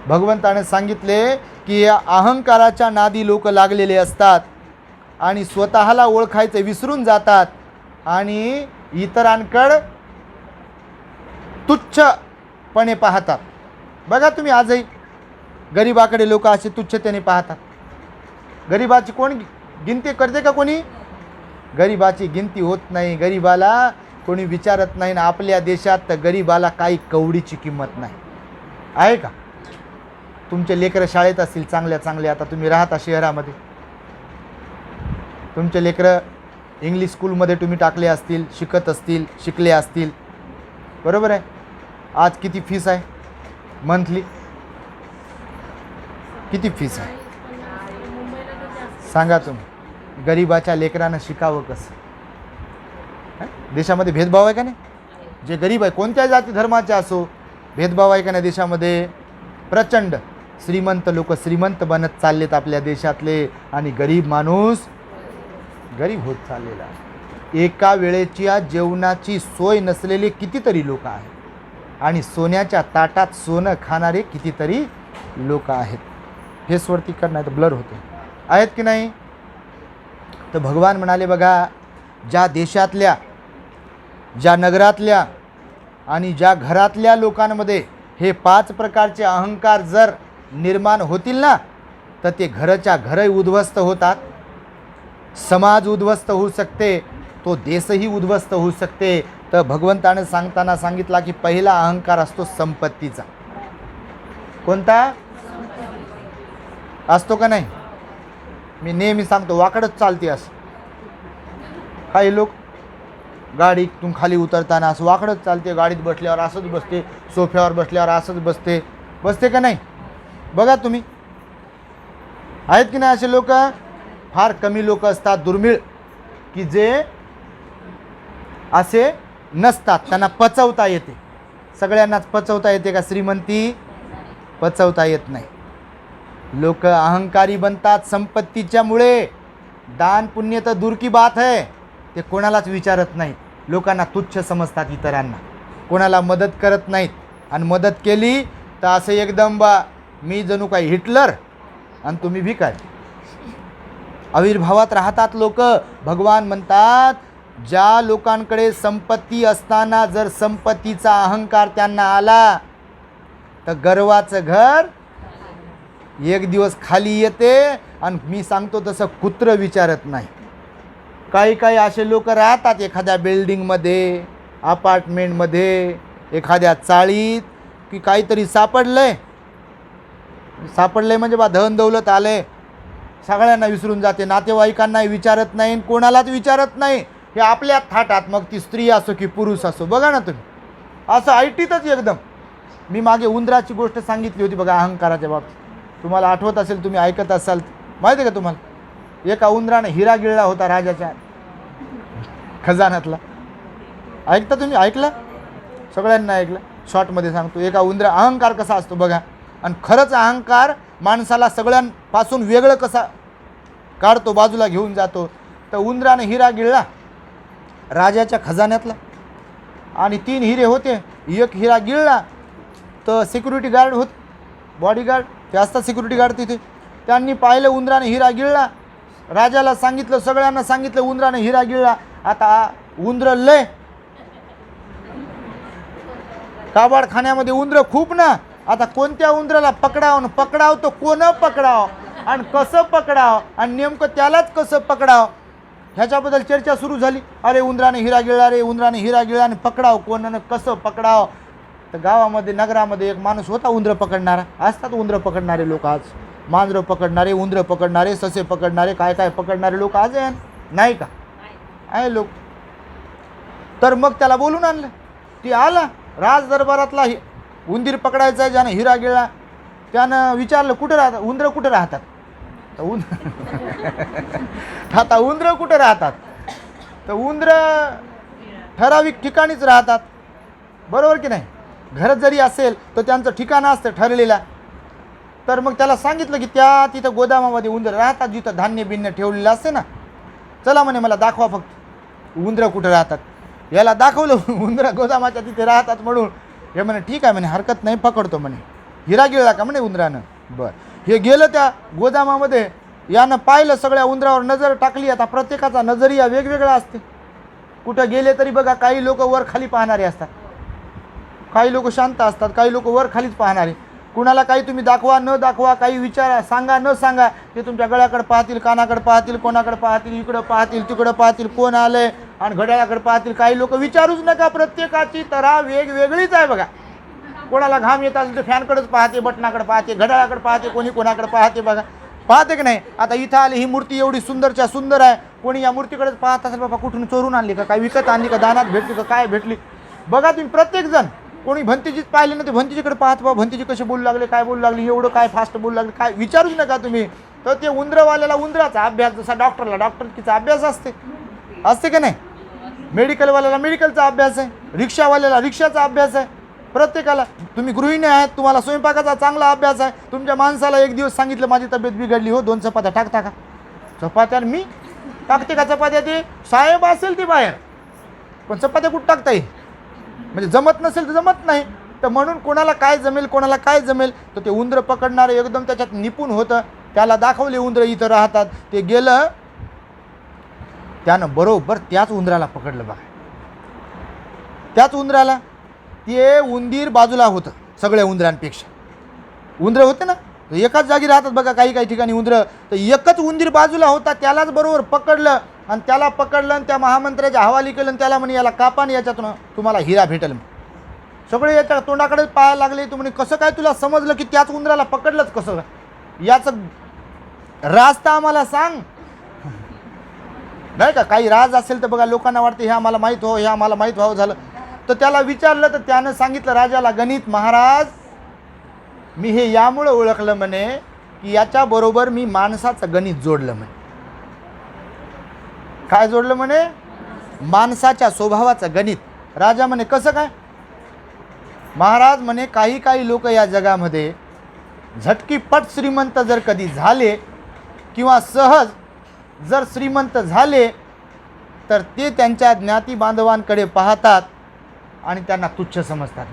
भगवंताने सांगितले की या अहंकाराच्या नादी लोक लागलेले असतात आणि स्वतःला ओळखायचं विसरून जातात आणि इतरांकडे तुच्छपणे पाहतात. बघा तुम्ही आजही गरिबाकडे लोक असे तुच्छतेने पाहतात. गरिबाची कोण गिनती करते का? कोणी गरिबाची गिनती होत नाही, गरिबाला कोणी विचारत नाही. ना आपल्या देशात तर गरिबाला काही कवडीची किंमत नाही आहे का? तुमचे लेकरं शाळेत असतील चांगल्या चांगल्या, आता तुम्ही राहता शहरामध्ये, तुमचे लेकरं इंग्लिश स्कूलमध्ये तुम्ही टाकले असतील, शिकत असतील, शिकले असतील, बरोबर आहे. आज किती फीस आहे मंथली? किती फीस आहे सांगा तुम्ही? गरिबाच्या लेकरानं शिकावं कसं? देशामध्ये भेदभाव आहे का नाही? जे गरीब आहे कोणत्या जाती धर्माचे असो, भेदभाव आहे का नाही देशामध्ये? प्रचंड. श्रीमंत लोक श्रीमंत बनत चाललेत आपल्या देशातले आणि गरीब माणूस गरीब होत चाललेला आहे. एका वेळेची जेवणाची सोय नसलेले कितीतरी लोक आहेत आणि सोन्याच्या ताटात सोनं खाणारे कितीतरी लोक आहेत. फेसवरती करणार तर ब्लर होते, आहेत की नाही? तर भगवान म्हणाले बघा, ज्या देशातल्या, ज्या नगरातल्या आणि ज्या घरातल्या लोकांमध्ये हे 5 प्रकारचे अहंकार जर निर्माण होतील ना, तर ते घरच्या घरही उद्ध्वस्त होतात, समाज उद्ध्वस्त होऊ शकते, तो देशही उद्ध्वस्त होऊ शकते. तर भगवंताने सांगताना सांगितला की पहिला अहंकार असतो संपत्तीचा. कोणता असतो का नाही? मी नेहमी सांगतो वाकडच चालते. असं काही लोक गाडीतून खाली उतरताना असं वाकडच चालते, गाडीत बसल्यावर असंच बसते, सोफ्यावर बसल्यावर असंच बसते का नाही? बघा तुम्ही, आहेत की नाही असे लोक? फार कमी लोक असतात, दुर्मिळ, की जे असे नसतात, त्यांना पचवता येते. सगळ्यांनाच पचवता येते का श्रीमंती? पचवता येत नाही. लोक अहंकारी बनतात संपत्तीच्या मुळे. दान पुण्य तर दूर की बात है, ते कोणालाच विचारत नाही. लोकांना तुच्छ समजतात, इतरांना कोणाला मदत करत नाहीत. आणि मदत केली तर असं एकदम बा मी जणू काही हिटलर आणि तुम्ही भिकारी आविर्भावात राहतात लोक. भगवान म्हणतात ज्या लोकांकडे संपत्ती असताना जर संपत्तीचा अहंकार त्यांना आला तर गर्वाचं घर एक दिवस खाली येते. आणि मी सांगतो तसं कुत्र विचारत नाही. काही असे लोक राहतात एखाद्या बिल्डिंगमध्ये, अपार्टमेंटमध्ये, एखाद्या चाळीत, की काहीतरी सापडलंय म्हणजे बा धन दौलत आले, सगळ्यांना विसरून जाते, नातेवाईकांनाही विचारत नाही, कोणालाच विचारत नाही. हे आपल्या थाटात, मग ती स्त्री असो की पुरुष असो. बघा ना तुम्ही, असं ऐटीतच एकदम. मी मागे उंदराची गोष्ट सांगितली होती बघा अहंकाराच्या बाबतीत, तुम्हाला आठवत असेल, तुम्ही ऐकत असाल, माहिती आहे का तुम्हाला? एका उंदराने हिरा गिळला होता राजाच्या खजानातला. ऐकता तुम्ही? ऐकलं? सगळ्यांना ऐकलं. शॉर्टमध्ये सांगतो. एका उंदरा अहंकार कसा असतो बघा, आणि खरंच अहंकार माणसाला सगळ्यांपासून वेगळं कसा काढतो, बाजूला घेऊन जातो. तर उंदराने हिरा गिळला राजाच्या खजान्यातला, आणि 3 हिरे होते. एक हिरा गिळला तर सिक्युरिटी गार्ड होत, बॉडीगार्ड ते असतात सिक्युरिटी गार्ड तिथे, त्यांनी पाहिलं उंदराने हिरा गिळला. राजाला सांगितलं, सगळ्यांना सांगितलं उंदराने हिरा गिळला. आता उंदर लय काबाडखान्यामध्ये उंदरं खूप ना. आता कोणत्या उंदराला पकडाव तो कोण पकडाव आणि कसं पकडाव आणि नेमकं त्यालाच कसं पकडाव ह्याच्याबद्दल चर्चा सुरू झाली. अरे उंदराने हिरा गिळला, रे उंदराने हिरा गिळला, आणि पकडाव कोणानं कसं पकडाव. तर गावामध्ये नगरामध्ये एक माणूस होता उंदरं पकडणारा. असतात उंदरं पकडणारे लोक आज, मांजरं पकडणारे, उंदरं पकडणारे, ससे पकडणारे, काय काय पकडणारे लोक आज आहे नाही का? आहे लोक. तर मग त्याला बोलून आणलं. ती आला राज दरबारातला उंदीर पकडायचा आहे ज्यानं हिरा गिळला. त्यानं विचारलं कुठं राहतात उंदरं, कुठं राहतात. आता उंदरं कुठं राहतात, तर उंदरं ठराविक ठिकाणीच राहतात, बरोबर की नाही. घर जरी असेल तर त्यांचं ठिकाण असतं ठरलेलं. तर मग त्याला सांगितलं की तिथं गोदामामध्ये उंदर राहतात, जिथं धान्य बिन्य ठेवलेलं असते ना. चला म्हणे मला दाखवा फक्त उंदरं कुठं राहतात. याला दाखवलं उंदरं गोदामाच्या तिथे राहतात म्हणून. हे म्हणे ठीक आहे म्हणे, हरकत नाही, पकडतो म्हणे. हिरा गिळला का म्हणे उंदरानं. बरं, हे गेलं त्या गोदामामध्ये, यानं पाहिलं, सगळ्या उंदरावर नजर टाकली. आता प्रत्येकाचा नजरिया वेगवेगळा असते. कुठं गेले तरी बघा, काही लोक वर खाली पाहणारे असतात, काही लोक शांत असतात, काही लोक वर खालीच पाहणारे. कुणाला काही तुम्ही दाखवा न दाखवा, काही विचारा, सांगा न सांगा, ते तुमच्या गळ्याकडे पाहतील, कानाकडे पाहतील, कोणाकडे पाहतील, इकडं पाहतील, तिकडं पाहतील, कोण आलंय, आणि घड्याळाकडे पाहतील. काही लोक विचारूच नका, प्रत्येकाची तऱ्हा वेगवेगळीच आहे बघा. कोणाला घाम येत असेल तर फॅनकडेच पाहते, बटनाकडे पाहते, घड्याळाकडे पाहते, कोणी कोणाकडे पाहते बघा. पाहते की नाही. आता इथं आली ही मूर्ती एवढी सुंदरच्या सुंदर आहे, कोणी या मूर्तीकडेच पाहत असेल, बाबा कुठून चोरून आणली का, काय विकत आणली का, दानात भेटली का, काय भेटली. बघा तुम्ही प्रत्येकजण. कोणी भंतीजीच पाहिले ना ते भंतीजीकडे पाहत, बाबा भंतीजी कसे बोलू लागले, काय बोलू लागले, एवढं काय फास्ट बोलू लागले, काय विचारूच नका तुम्ही. तर ते उंदरवाल्याला उंदराचा अभ्यास, जसा डॉक्टरला डॉक्टरकीचा अभ्यास असते का नाही. मेडिकलवाल्याला मेडिकलचा अभ्यास आहे, रिक्षावाल्याला रिक्षाचा अभ्यास आहे. प्रत्येकाला, तुम्ही गृहिणी आहेत, तुम्हाला स्वयंपाकाचा चांगला अभ्यास आहे. तुमच्या माणसाला एक दिवस सांगितलं माझी तब्येत बिघडली हो, 2 चपात्या टाकता का. चपात्या मी टाकते का चपात्या, ते साहेब असेल ती बाहेर, पण चपात्या कुठं टाकता येईल, म्हणजे जमत नसेल तर जमत नाही. तर म्हणून कोणाला काय जमेल, कोणाला काय जमेल. तर ते उंदरं पकडणारं एकदम त्याच्यात निपुण होतं. त्याला दाखवले उंदरं इथं राहतात. ते गेलं, त्यानं बरोबर त्याच उंदराला पकडलं बघा. त्याच उंदराला, ते उंदीर बाजूला होतं सगळ्या उंदरांपेक्षा. उंदरं होते ना एकाच जागी राहतात बघा, काही काही ठिकाणी उंदरं. तर एकच उंदीर बाजूला होता, त्यालाच बरोबर पकडलं, आणि त्याला पकडलं आणि त्या महामंत्र्याच्या हवाली केलं, आणि त्याला म्हणे याला कापा आणि याच्यातून तुम्हाला हिरा भेटेल. सगळे याच्या तोंडाकडे पाहायला लागले. तू म्हणे कसं काय तुला समजलं की त्याच उंदराला पकडलंच कसं, याचं राज तर आम्हाला सांग. नाही का, काही राज असेल तर बघा लोकांना वाटते हे आम्हाला माहीत हो, हे आम्हाला माहीत व्हावं झालं. तर त्याला विचारलं, तर त्यानं सांगितलं राजाला, गणित महाराज मी हे यामुळं ओळखलं म्हणे की याच्याबरोबर मी माणसाचं गणित जोडलं म्हणे. काय जोडलं म्हणे, माणसाच्या स्वभावाचं गणित. राजा म्हणे कसं काय. महाराज म्हणे काही काही लोक या जगामध्ये झटकीपट श्रीमंत जर कधी झाले किंवा सहज जर श्रीमंत झाले तर ते त्यांच्या ज्ञाती बांधवांकडे पाहतात आणि त्यांना तुच्छ समजतात.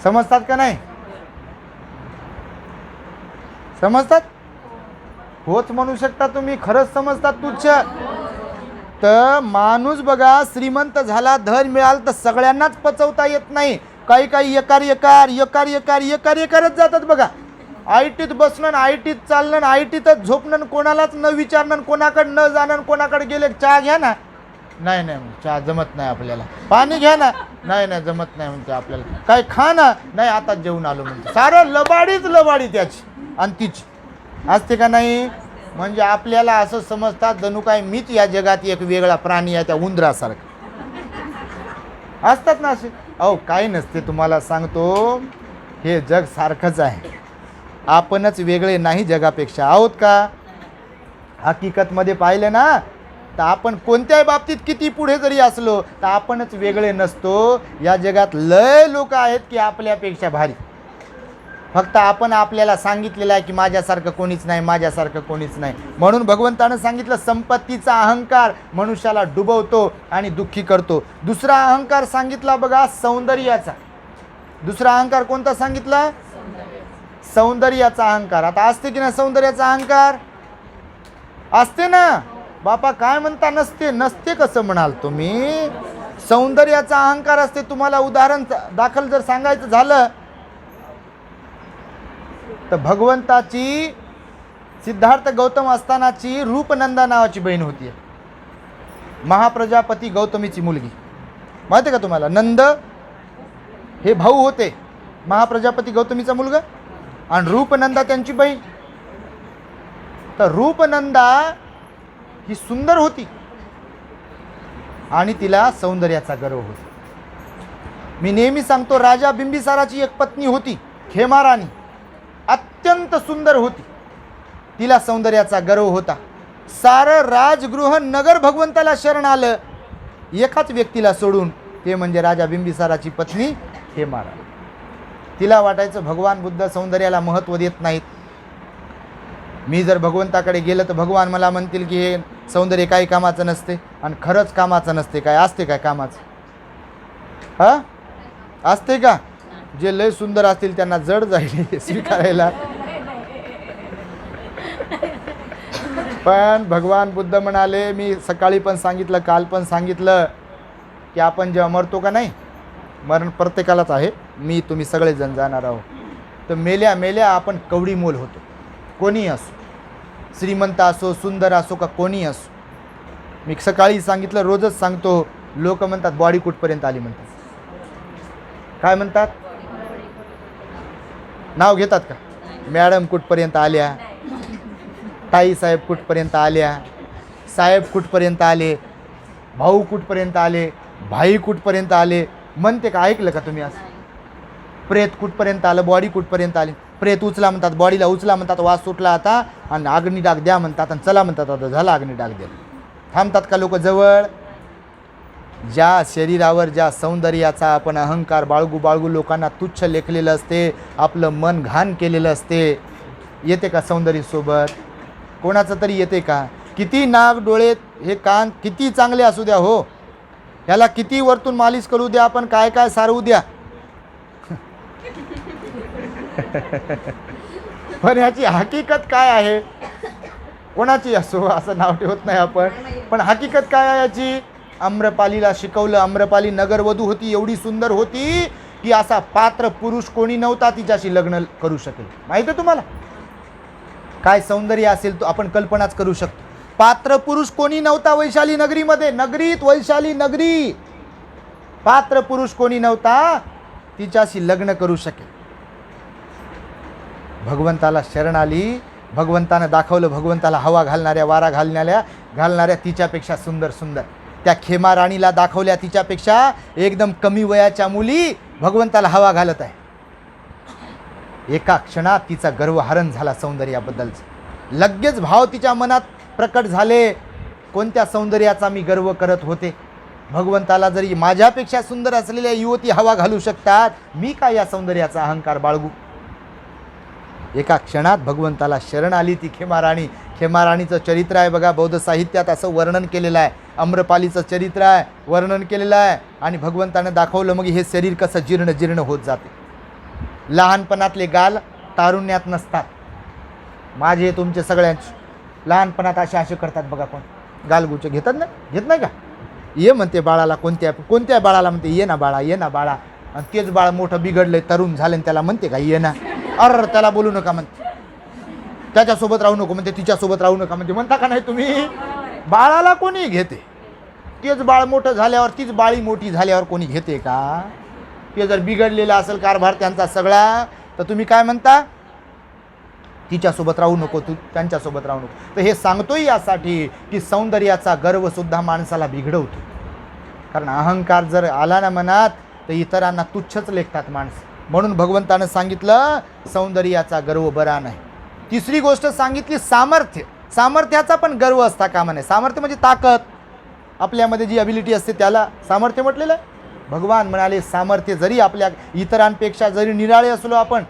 समजतात का नाही, समजतात. होच म्हणू शकता तुम्ही, खरंच समजतात तुच्छ. तर माणूस बघा श्रीमंत झाला, धन मिळालं तर सगळ्यांनाच पचवता येत नाही. काही काही एकारच जातात बघा. आयटीत बसणं, आयटीत चालणं, आयटीतच झोपणं, कोणालाच न विचारणं, कोणाकडे न जाणं, कोणाकडे गेले चहा घ्या ना, नाही चहा जमत नाही आपल्याला, पाणी घ्या ना, नाही जमत नाही म्हणते आपल्याला, काय खा ना, नाही आता जेवून आलो म्हणते. सारं लबाडी त्याची आणि तिची असते का नाही. म्हणजे आपल्याला असं समजतात जणू काय मीच या जगात एक वेगळा प्राणी आहे त्या उंदरासारखा. असतात ना असे. अहो काही नसते, तुम्हाला सांगतो हे जग सारखंच आहे, आपणच वेगळे नाही जगापेक्षा आहोत का. हकीकतमध्ये पाहिलं ना तर आपण कोणत्याही बाबतीत किती पुढे जरी असलो तर आपणच वेगळे नसतो. या जगात लय लोक आहेत की आपल्यापेक्षा भारी. फक्त आपण आपल्याला सांगितलेलं आहे की माझ्यासारखं कोणीच नाही, माझ्यासारखं कोणीच नाही. म्हणून भगवंतानं सांगितलं संपत्तीचा अहंकार मनुष्याला डुबवतो आणि दुःखी करतो. दुसरा अहंकार सांगितला बघा सौंदर्याचा. दुसरा अहंकार कोणता सांगितला? सौंदर्याचा अहंकार. आता असते की ना सौंदर्याचा अहंकार? असते ना बापा. काय म्हणता नसते? नसते कसं म्हणाल तुम्ही? सौंदर्याचा अहंकार असते. तुम्हाला उदाहरण दाखल जर सांगायचं झालं तर भगवंताची सिद्धार्थ गौतम असतानाची रूपनंदा नावाची बहीण होती. महाप्रजापती गौतमीची मुलगी. माहिती आहे का तुम्हाला? नंद हे भाऊ होते, महाप्रजापती गौतमीचा मुलगा, आणि रूपनंदा त्यांची बहीण. तर रूपनंदा ही सुंदर होती आणि तिला सौंदर्याचा गर्व होता. मी नेहमी सांगतो, राजा बिंबिसाराची एक पत्नी होती खेमाराणी, अत्यंत सुंदर होती. तिला सौंदर्याचा गर्व होता. सारं राजगृह नगर भगवंताला शरण आलं एकाच व्यक्तीला सोडून, ते म्हणजे राजा बिंबिसाराची पत्नी खेमाराणी. तिला वाटायचं भगवान बुद्ध सौंदर्याला महत्त्व देत नाहीत. मी जर भगवंताकडे गेलं तर भगवान मला म्हणतील की हे सौंदर्य काही कामाचं नसते. आणि खरंच कामाचं नसते. काय असते काय कामाचं? हां असते का? जे लय सुंदर असतील त्यांना जड जाईल स्वीकारायला. पण भगवान बुद्ध म्हणाले, मी सकाळी पण सांगितलं, काल पण सांगितलं की आपण जेव्हा मरतो का नाही, मरण प्रत्येकालाच आहे, मी तुम्ही सगळेजण जाणार आहोत. तर मेल्या मेल्या आपण कवडी मोल होतो. कोणी असो, श्रीमंत असो, सुंदर असो का कोणी असो. मी सकाळी सांगितलं, रोजच सांगतो. लोक म्हणतात बॉडी कुठपर्यंत आली म्हणतात. काय म्हणतात? नाव घेतात का? मॅडम कुठपर्यंत आल्या, ताई साहेब कुठपर्यंत आल्या, साहेब कुठपर्यंत आले, भाऊ कुठपर्यंत आले, भाई कुठपर्यंत आले म्हणते का? ऐकलं का तुम्ही असं? प्रेत कुठपर्यंत आलं, बॉडी कुठपर्यंत आली. प्रेत उचला म्हणतात, बॉडीला उचला म्हणतात, वास सुटला आता, आणि अग्निडाग द्या म्हणतात, आणि चला म्हणतात, आता झाला अग्निडाग द्या. थांबतात का लोक जवळ? ज्या शरीरावर ज्या सौंदर्याचा आपण अहंकार बाळगू बाळगू लोकांना तुच्छ लेखलेलं असते, आपलं मन घाण केलेलं असते, येते का सौंदर्यासोबत? कोणाचं तरी येते का? किती नाक डोळे हे कान किती चांगले असू द्या हो, ह्याला किती वरतून मालिश करू द्या, आपण काय काय सारवू द्या, पण ह्याची हकीकत काय आहे? कोणाची असो, असं नाव ठेवत नाही आपण, पण हकीकत काय आहे याची? आम्रपालीला शिकवलं. आम्रपाली नगरवधू होती, एवढी सुंदर होती की असा पात्र पुरुष कोणी नव्हता तिच्याशी लग्न करू शकेल. माहिती आहे तुम्हाला? काय सौंदर्य असेल तो आपण कल्पनाच करू शकतो. पात्र पुरुष कोणी नव्हता वैशाली नगरीमध्ये. नगरीत, वैशाली नगरी, पात्र पुरुष कोणी नव्हता तिच्याशी लग्न करू शकेल. भगवंताला शरण आली, भगवंतानं दाखवलं. भगवंताला हवा घालणाऱ्या, वारा घालणाऱ्या तिच्यापेक्षा सुंदर सुंदर. त्या खेमा राणीला दाखवल्या तिच्यापेक्षा एकदम कमी वयाच्या मुली भगवंताला हवा घालत आहे. एका क्षणात तिचा गर्वहरण झाला सौंदर्याबद्दलचा. लगेच भाव तिच्या मनात प्रकट झाले. कोणत्या सौंदर्याचा मी गर्व करत होते? भगवंताला जरी माझ्यापेक्षा सुंदर असलेल्या युवती हवा घालू शकतात, मी काय या सौंदर्याचा अहंकार बाळगू? एका क्षणात भगवंताला शरण आली ती खेमाराणी. खेमाराणीचं चरित्र आहे बघा, बौद्ध साहित्यात असं वर्णन केलेलं आहे. आम्रपालीचं चरित्र आहे, वर्णन केलेलं आहे. आणि भगवंतानं दाखवलं मग हे शरीर कसं जीर्ण जीर्ण होत जाते. लहानपणातले गाल तारुण्यात नसतात. माझे तुमचे सगळ्यांचे लहानपणात असे करतात बघा. कोण गालगुचे घेतात ना? घेत नाही का? ये म्हणते बाळाला, कोणत्या बाळाला म्हणते ये ना बाळा, ये ना बाळा. आणि तेच बाळ मोठं बिघडलंय, तरुण झालं, त्याला म्हणते का ये ना? अर त्याला बोलू नका म्हणते, त्याच्यासोबत राहू नको म्हणते, तिच्यासोबत राहू नका म्हणते. म्हणता का नाही तुम्ही? बाळाला कोणी घेते? तेच बाळ मोठं झाल्यावर, तीच बाळी मोठी झाल्यावर कोणी घेते का? ते जर बिघडलेला असेल कारभार त्यांचा सगळा, तर तुम्ही काय म्हणता? तिच्यासोबत राहू नको, तू त्यांच्यासोबत राहू नको. तर हे सांगतोय यासाठी की सौंदर्याचा गर्वसुद्धा माणसाला बिघडवतो. कारण अहंकार जर आला ना मनात तर इतरांना तुच्छच लेखतात माणसं. म्हणून भगवंतानं सांगितलं सौंदर्याचा गर्व बरा नाही. तिसरी गोष्ट सांगितली सामर्थ्य. सामर्थ्याचा पण गर्व असता कामा नये. सामर्थ्य म्हणजे ताकद, आपल्यामध्ये जी अबिलिटी असते त्याला सामर्थ्य म्हटलेलं आहे. भगवान म्हणाले सामर्थ्य जरी आपल्या इतरांपेक्षा जरी निराळे असलो, आपण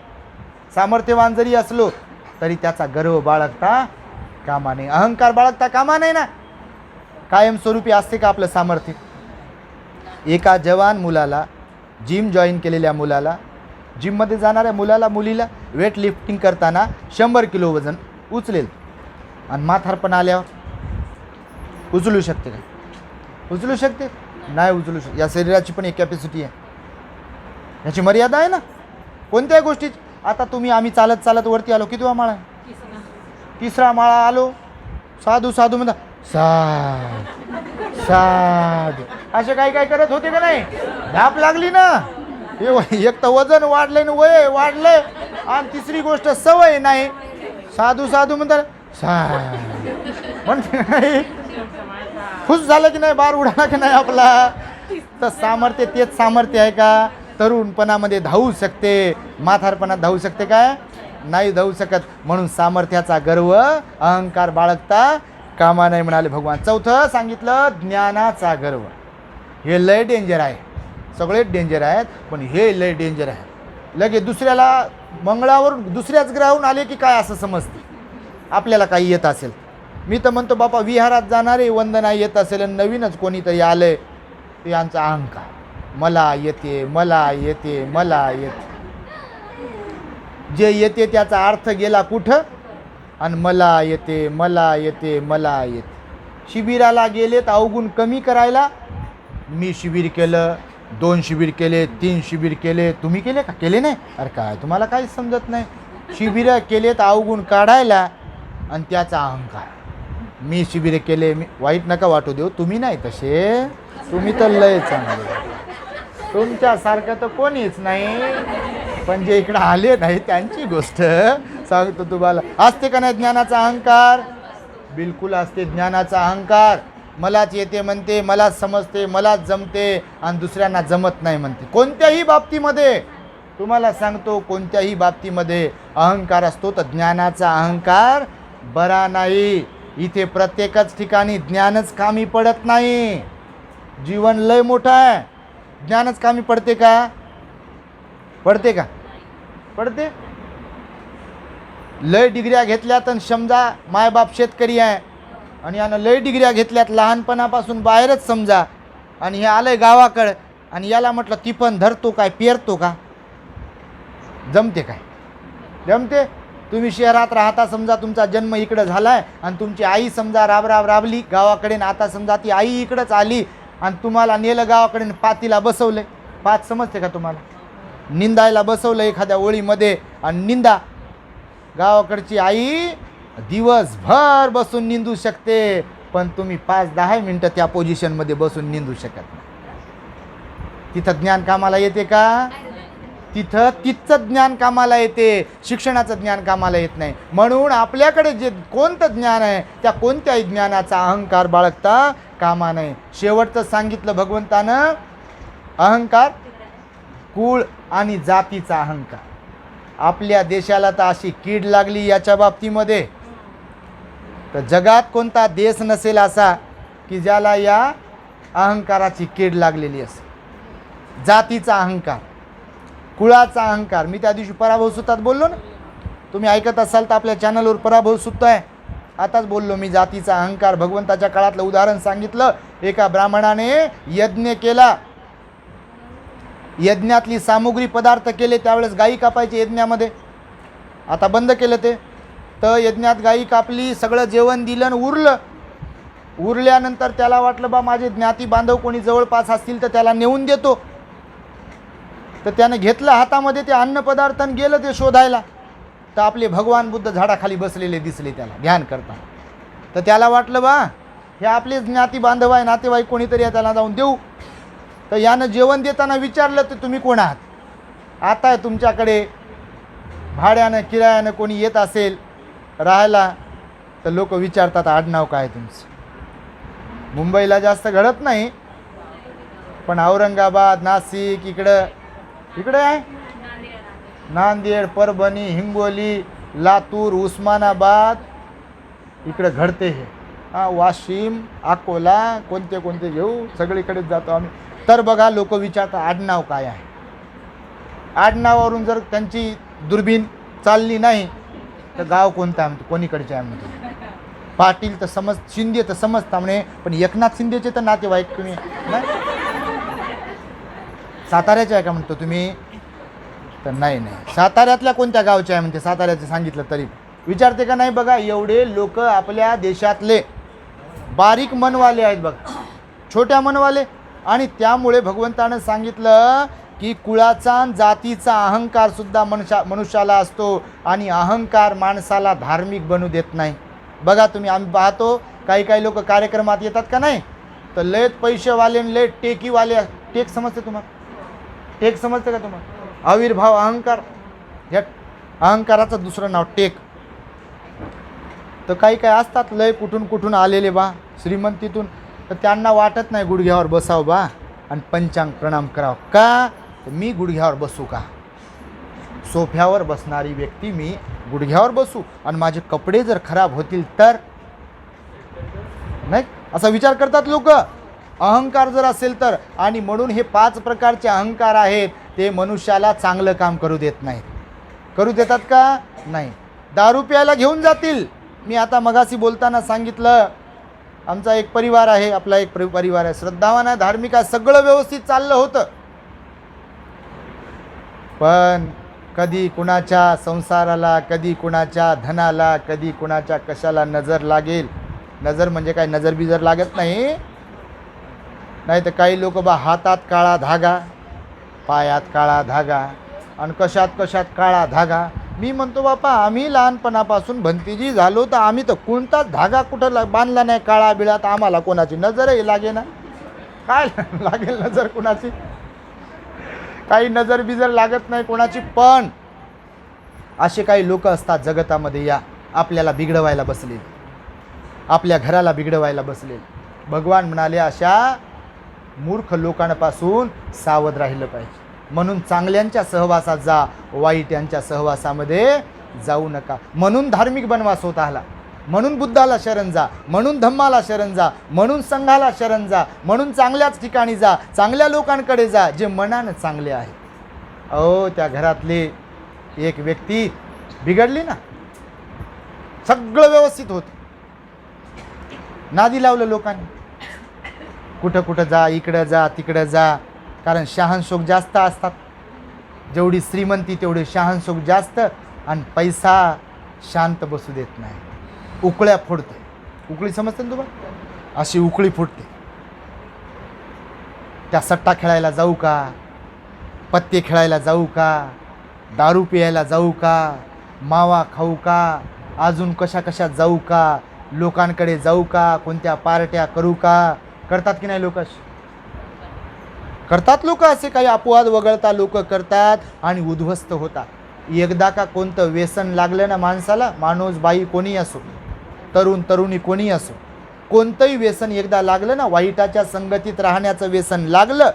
सामर्थ्यवान जरी असलो, तरी त्याचा गर्व बाळगता कामा नये, अहंकार बाळगता कामा नये ना. कायमस्वरूपी असते का आपलं सामर्थ्य? एका जवान मुलाला, जिम जॉईन केलेल्या मुलाला, जिममध्ये जाणाऱ्या मुलाला, मुलीला वेट लिफ्टिंग करताना 100 किलो वजन उचलेल आणि म्हातारपण आल्यावर उचलू शकते का? उचलू शकते? नाही उचलू शकते. या शरीराची पण एक कॅपॅसिटी आहे, याची मर्यादा आहे ना कोणत्याही गोष्टीची. आता आम्ही चालत चालत वरती आलो, कितवा माळा? तिसरा माळा आलो. साधू साधू म्हणता साधू असे काही काय करत होते का नाही? धाप लागली ना. एक तर वजन वाढलंय ना, वय वाढलंय, आणि तिसरी गोष्ट सवय नाही. साधू साधू म्हणतात म्हणते नाही, खुश झालं की नाही, बार उडाला की नाही आपला. तर सामर्थ्य तेच सामर्थ्य आहे का? तरुणपणामध्ये धावू शकते, म्हातारपणात धावू शकते काय? नाही धावू शकत. म्हणून सामर्थ्याचा गर्व, अहंकार बाळगता कामा नाही म्हणाले भगवान. चौथं सांगितलं ज्ञानाचा गर्व. हे लय डेंजर आहे, सगळेच डेंजर आहेत, पण हे लय डेंजर आहे. लगे दुसऱ्याला मंगळावरून, दुसऱ्याच ग्रहावरून आले की काय असं समजते आपल्याला काही येत असेल. मी तर म्हणतो बापा, विहारात जाणारे वंदना येत असेल आणि नवीनच कोणीतरी आलंय, ते यांचा अहंकार, मला येते, मला येते, मला येते. जे येते त्याचा अर्थ गेला कुठं? आणि मला येते, मला येते, मला येते. शिबिराला गेलेत अवगुण कमी करायला. मी शिबिर केलं, 2 शिबिर केले, 3 शिबिर केले, तुम्ही केले का? केले नाही? अरे काय तुम्हाला काहीच समजत नाही. शिबिरं केलेत अवगुण काढायला आणि त्याचा अहंकार. मी शिबिर केले, मी वाईट नका वाटू देऊ, तुम्ही नाही तसे, तुम्ही तर लय चांगले, तुमच्यासारखं तर कोणीच नाही. पण जे इकडं आले नाही त्यांची गोष्ट सांगतो तुम्हाला. असते का नाही ज्ञानाचा अहंकार? बिलकुल असते ज्ञानाचा अहंकार. मलाच येते म्हणते, मलाच समजते, मलाच जमते, आणि दुसऱ्यांना जमत नाही म्हणते. कोणत्याही बाबतीमध्ये तुम्हाला सांगतो, कोणत्याही बाबतीमध्ये अहंकार असतो तर ज्ञानाचा अहंकार बरा नाही. इथे प्रत्येकच ठिकाणी ज्ञानच कामी पडत नाही. जीवन लय मोठं आहे, ज्ञानच कामी पडते का? पडते का? पडते. लय डिग्र्या घेतल्यात आणि समजा मायबाप शेतकरी आहे आणि यानं लय डिग्र्या घेतल्यात, लहानपणापासून बाहेरच समजा, आणि हे आलंय गावाकडं आणि याला म्हटलं ती पण धरतो काय, पेरतो का? जमते काय? जमते? तुम्ही शहरात राहता, समजा तुमचा जन्म इकडं झालाय आणि तुमची आई समजा राबली गावाकडे, आता समजा ती आई इकडंच आली आणि तुम्हाला नेलं गावाकडे, पातीला बसवलंय. पात समजते का तुम्हाला? निंदायला बसवलं एखाद्या ओळीमध्ये आणि निंदा. गावाकडची आई दिवसभर बसून निंदू शकते, पण तुम्ही 5-10 मिनटं त्या पोझिशनमध्ये बसून निंदू शकत नाही. तिथं ज्ञान कामाला येते का? तिथं तिथचं ज्ञान कामाला येते, शिक्षणाचं ज्ञान कामाला येत नाही. म्हणून आपल्याकडे जे कोणतं ज्ञान आहे त्या कोणत्याही ज्ञानाचा अहंकार बाळगता कामा नये. शेवटचं सांगितलं भगवंतानं, अहंकार, कुळ आणि जातीचा अहंकार. आपल्या देशाला तर अशी कीड लागली याच्या बाबतीमध्ये, तर जगात कोणता देश नसेल असा की ज्याला या अहंकाराची कीड लागलेली असेल. जातीचा अहंकार, कुळाचा अहंकार. मी त्या दिवशी पराभव सुत्तात बोललो ना, तुम्ही ऐकत असाल तर आपल्या चॅनलवर पराभव सुत्त आहे, आताच बोललो मी. जातीचा अहंकार भगवंताच्या काळातलं उदाहरण सांगितलं. एका ब्राह्मणाने यज्ञ केला, यज्ञातली सामुग्री पदार्थ केले, त्यावेळेस गायी कापायची यज्ञामध्ये, आता बंद केलं ते. तर यज्ञात गायी कापली, सगळं जेवण दिलं आणि उरल्यानंतर त्याला वाटलं बा माझे ज्ञाती बांधव कोणी जवळपास असतील तर त्याला नेऊन देतो. तर त्याने घेतलं हातामध्ये ते अन्नपदार्थ आणि गेलं ते शोधायला. तर आपले भगवान बुद्ध झाडाखाली बसलेले दिसले त्याला ध्यान करताना. तर त्याला वाटलं बा हे आपले ज्ञाती बांधव आहे, नातेवाईक कोणीतरी आहे, त्याला जाऊन देऊ. तर यानं जेवण देताना विचारलं तर तुम्ही कोण आहात? आता तुमच्याकडे भाड्यानं किरायानं कोणी येत असेल राहायला तर लोक विचारतात आडनाव काय तुमचं. मुंबईला जास्त घडत नाही, पण औरंगाबाद, नाशिक इकडं आहे, नांदेड, परभणी, हिंगोली, लातूर, उस्मानाबाद, इकडं घडते हे. वाशिम, अकोला, कोणते कोणते घेऊ, सगळीकडेच जातो आम्ही. तर बघा लोक विचारतात आडनाव काय आहे. आडनावावरून जर त्यांची दुर्बीण चालली नाही तर गाव कोणतं आहे म्हणतो, कोणीकडचे आहे म्हणतो. पाटील तर समज, शिंदे तर समजता म्हणे, पण एकनाथ शिंदेचे तर नातेवाईक तुम्ही नाही. साताऱ्याचे आहे का म्हणतो तुम्ही, तर नाही नाही. साताऱ्यातल्या कोणत्या गावचे आहे म्हणते, साताऱ्याचे सांगितलं तरी विचारते का नाही. बघा एवढे लोक आपल्या देशातले बारीक मनवाले आहेत बघा, छोट्या मनवाले. आणि त्यामुळे भगवंतानं सांगितलं की कुळाचा जातीचा अहंकार सुद्धा मनुष्याला असतो आणि अहंकार माणसाला धार्मिक बनू देत नाही. बघा तुम्ही, आम्ही पाहतो काही काही लोक कार्यक्रमात येतात का नाही, तर लयत पैसेवाले लय टेकीवाले. टेक समजते तुम्हाला, टेक समजते का तुम्हाला, आविर्भाव अहंकार, या अहंकाराचं दुसरं नाव टेक. तर काही काही असतात लय कुठून कुठून आलेले बा श्रीमंतीतून, तर त्यांना वाटत नाही गुडघ्यावर बसावं बा आणि पंचांग प्रणाम करावं का, तर मी गुडघ्यावर बसू का. सोफ्यावर बसणारी व्यक्ती मी गुडघ्यावर बसू आणि माझे कपडे जर खराब होतील तर नाही, असा विचार करतात लोक. अहंकार जर असेल तर. आणि म्हणून हे 5 प्रकारचे अहंकार आहेत, ते मनुष्याला चांगलं काम करू देत नाहीत. करू देतात का नाही. दारू प्यायला घेऊन जातील. मी आता मगाशी बोलताना सांगितलं, आमचा एक परिवार आहे, आपला एक परिवार आहे, श्रद्धावान आहे, धार्मिक आहे, सगळं व्यवस्थित चाललं होतं. पण कधी कुणाच्या संसाराला, कधी कुणाच्या धनाला, कधी कुणाच्या कशाला नजर लागेल. नजर म्हणजे काय, नजर बिजर लागत नाही. नाही तर काही लोक बा हातात काळा धागा, पायात काळा धागा आणि कशात कशात काळा धागा. मी म्हणतो बापा, आम्ही लहानपणापासून भंतीजी झालो तर आम्ही तर कोणताच धागा कुठं बांधला नाही काळा बिळा, तर आम्हाला कोणाची नजरही लागे ना. काय लागेल नजर कोणाची, काही नजर बिजर लागत नाही कोणाची. पण असे काही लोक असतात जगतामध्ये, या आपल्याला बिघडवायला बसले, आपल्या घराला बिघडवायला बसले. भगवान म्हणाले अशा मूर्ख लोकांपासून सावध राहिलं पाहिजे. म्हणून चांगल्यांच्या सहवासात जा, वाईट यांच्या सहवासामध्ये जाऊ नका. म्हणून धार्मिक बनवा स्वतःला, म्हणून बुद्धाला शरण जा, म्हणून धम्माला शरण जा, म्हणून संघाला शरण जा, म्हणून चांगल्याच ठिकाणी जा, चांगल्या लोकांकडे जा जे मनानं चांगले आहे. अहो त्या घरातले एक व्यक्ती बिघडली ना, सगळं व्यवस्थित होतं, नादी लावलं लोकांनी. कुठं कुठं जा, इकडं जा, तिकडं जा, कारण शहानशोक जास्त असतात. जेवढी श्रीमंती तेवढे शहानशोक जास्त, आणि पैसा शांत बसू देत नाही, उकळ्या फोडते. उकळी समजते ना तुम्हाला, अशी उकळी फुटते. त्या सट्टा खेळायला जाऊ का, पत्ते खेळायला जाऊ का, दारू प्यायला जाऊ का, मावा खाऊ का, अजून कशा कशात जाऊ का, लोकांकडे जाऊ का, कोणत्या पार्ट्या करू का. करतात की नाही लोक, करतात लोक. असे काही अपवाद वगळता लोक करतात आणि उद्ध्वस्त होतात. एकदा का कोणतं व्यसन लागलं ना माणसाला, माणूस बाई कोणी असो, तरुण तरुणी कोणी असो, कोणतंही व्यसन एकदा लागलं ना, वाईटाच्या संगतीत राहण्याचं व्यसन लागलं,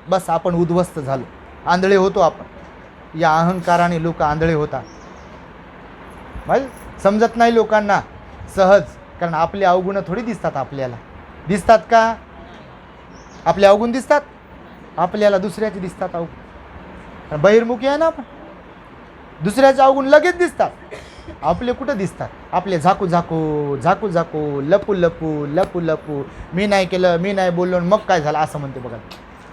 बस आपण उद्ध्वस्त झालो, आंधळे होतो आपण. या अहंकाराने लोक आंधळे होतात. माहिती समजत नाही लोकांना सहज, कारण आपले अवगुण थोडी दिसतात. आपल्याला दिसतात का, आपले अवगुण दिसतात आपल्याला, दुसऱ्याचे दिसतात अवगुण. बहिर्मुखी आहे ना आपण, दुसऱ्याचे अवगुण लगेच दिसतात, आपले कुठं दिसतात. आपले झाकू झाकू, झाकू झाकू, लपू लपू, लपू लपू, मी नाही केलं, मी नाही बोललो, मग काय झालं असं म्हणते बघा.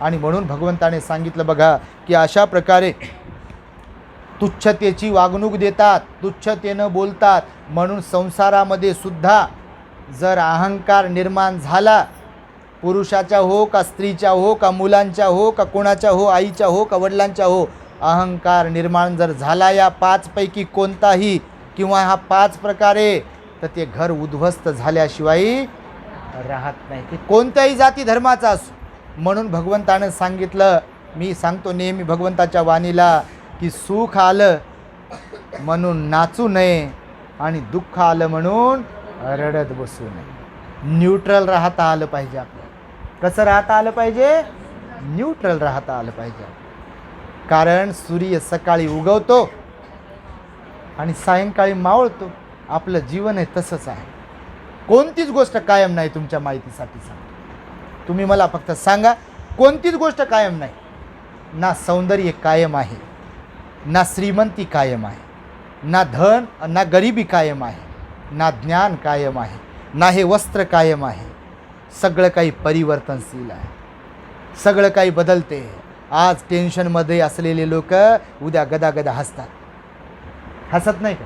आणि म्हणून भगवंताने सांगितलं बघा की अशा प्रकारे तुच्छतेची वागणूक देतात, तुच्छतेनं बोलतात. म्हणून संसारामध्ये सुद्धा जर अहंकार निर्माण झाला, पुरुषाच्या हो का स्त्रीच्या हो का मुलांच्या हो का कोणाच्या हो, आईच्या हो का वडिलांच्या हो, अहंकार निर्माण जर झाला या 5 पैकी कोणताही किंवा हा 5 प्रकारे, तर ते घर उद्ध्वस्त झाल्याशिवाय राहत नाही. ते कोणत्याही जाती धर्माचा असो. म्हणून भगवंतानं सांगितलं, मी सांगतो नेहमी भगवंताच्या वाणीला, की सुख आलं म्हणून नाचू नये आणि दुःख आलं म्हणून रडत बसू नये. न्यूट्रल राहता आलं पाहिजे आपल्याला. कसं राहता आलं पाहिजे, न्यूट्रल राहता आलं पाहिजे. कारण सूर्य सकाळी उगवतो आणि सायंकाळी मावळतो. आपलं जीवन आहे तसंच आहे. कोणतीच गोष्ट कायम नाही. तुमच्या माहितीसाठी सांगा, तुम्ही मला फक्त सांगा, कोणतीच गोष्ट कायम नाही. ना सौंदर्य कायम आहे, ना श्रीमंती कायम आहे, ना धन ना गरिबी कायम आहे, ना ज्ञान कायम आहे, ना हे वस्त्र कायम आहे. सगळं काही परिवर्तनशील आहे, सगळं काही बदलते. आज टेन्शनमध्ये असलेले लोक उद्या गदागदा हसतात. हसत नाही का?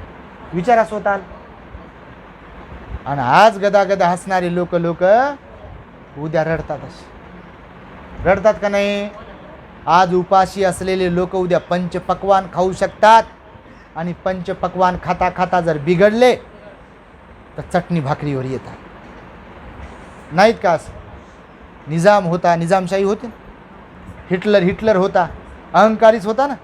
विचारा स्वतः. आणि आज गदागदा हसणारे लोक उद्या रडतातच. रडतात का नाही? आज उपाशी असलेले लोक उद्या पंचपक्वान खाऊ शकतात. आणि पंचपक्वान खाता खाता जर बिघडले तर चटणी भाकरीवर येतात. नाहीत का? असं निजाम होता, निजामशाही होती. हिटलर होता, अहंकारीच होता ना.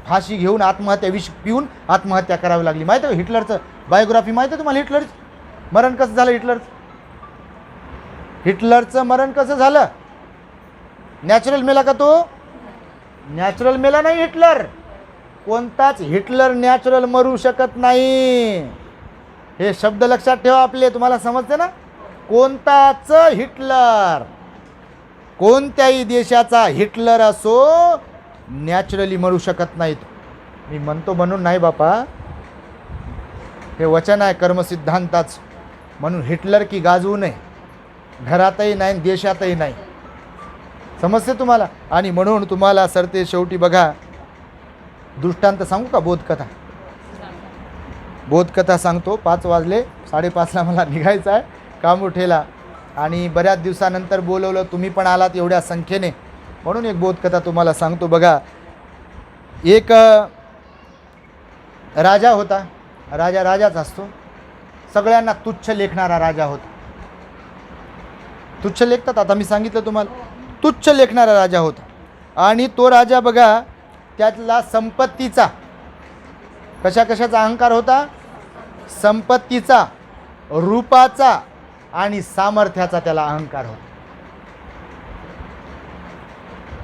फाशी घेऊन आत्महत्या, विष पिऊन आत्महत्या करावी लागली. माहिती आहे हिटलरचं बायोग्राफी? माहिती आहे तुम्हाला हिटलरचं मरण कसं झालं? हिटलरचं मरण कसं झालं? नॅचरल मेला का तो? नॅचरल मेला नाही हिटलर. कोणताच हिटलर नॅचरल मरू शकत नाही. हे शब्द लक्षात ठेवा आपले. तुम्हाला समजते ना? कोणताच हिटलर, कोणत्याही देशाचा हिटलर असो, नॅचरली मरू शकत नाहीत. मी म्हणतो म्हणून नाही बापा, हे वचन आहे कर्मसिद्धांताच. म्हणून हिटलर की गाजवू नये, घरातही नाही देशातही नाही. समजते तुम्हाला? आणि म्हणून तुम्हाला सरते शेवटी बघा, दृष्टांत सांगू का? बोधकथा सांगतो. 5 वाजले, 5:30ला मला निघायचं आहे, काम उठेला. आणि बऱ्याच दिवसानंतर बोलवलं, तुम्ही पण आलात एवढ्या संख्येने, म्हणून एक बोधकथा तुम्हाला सांगतो. बघा, एक राजा होता. राजाच असतो, सगळ्यांना तुच्छ लेखणारा राजा होता. तुच्छ लेखतात, आता मी सांगितलं तुम्हाला, तुच्छ लेखणारा राजा होता. आणि तो राजा बघा, त्यातला संपत्तीचा, कशाचा अहंकार होता? संपत्तीचा, रूपाचा आणि सामर्थ्याचा त्याला अहंकार होता.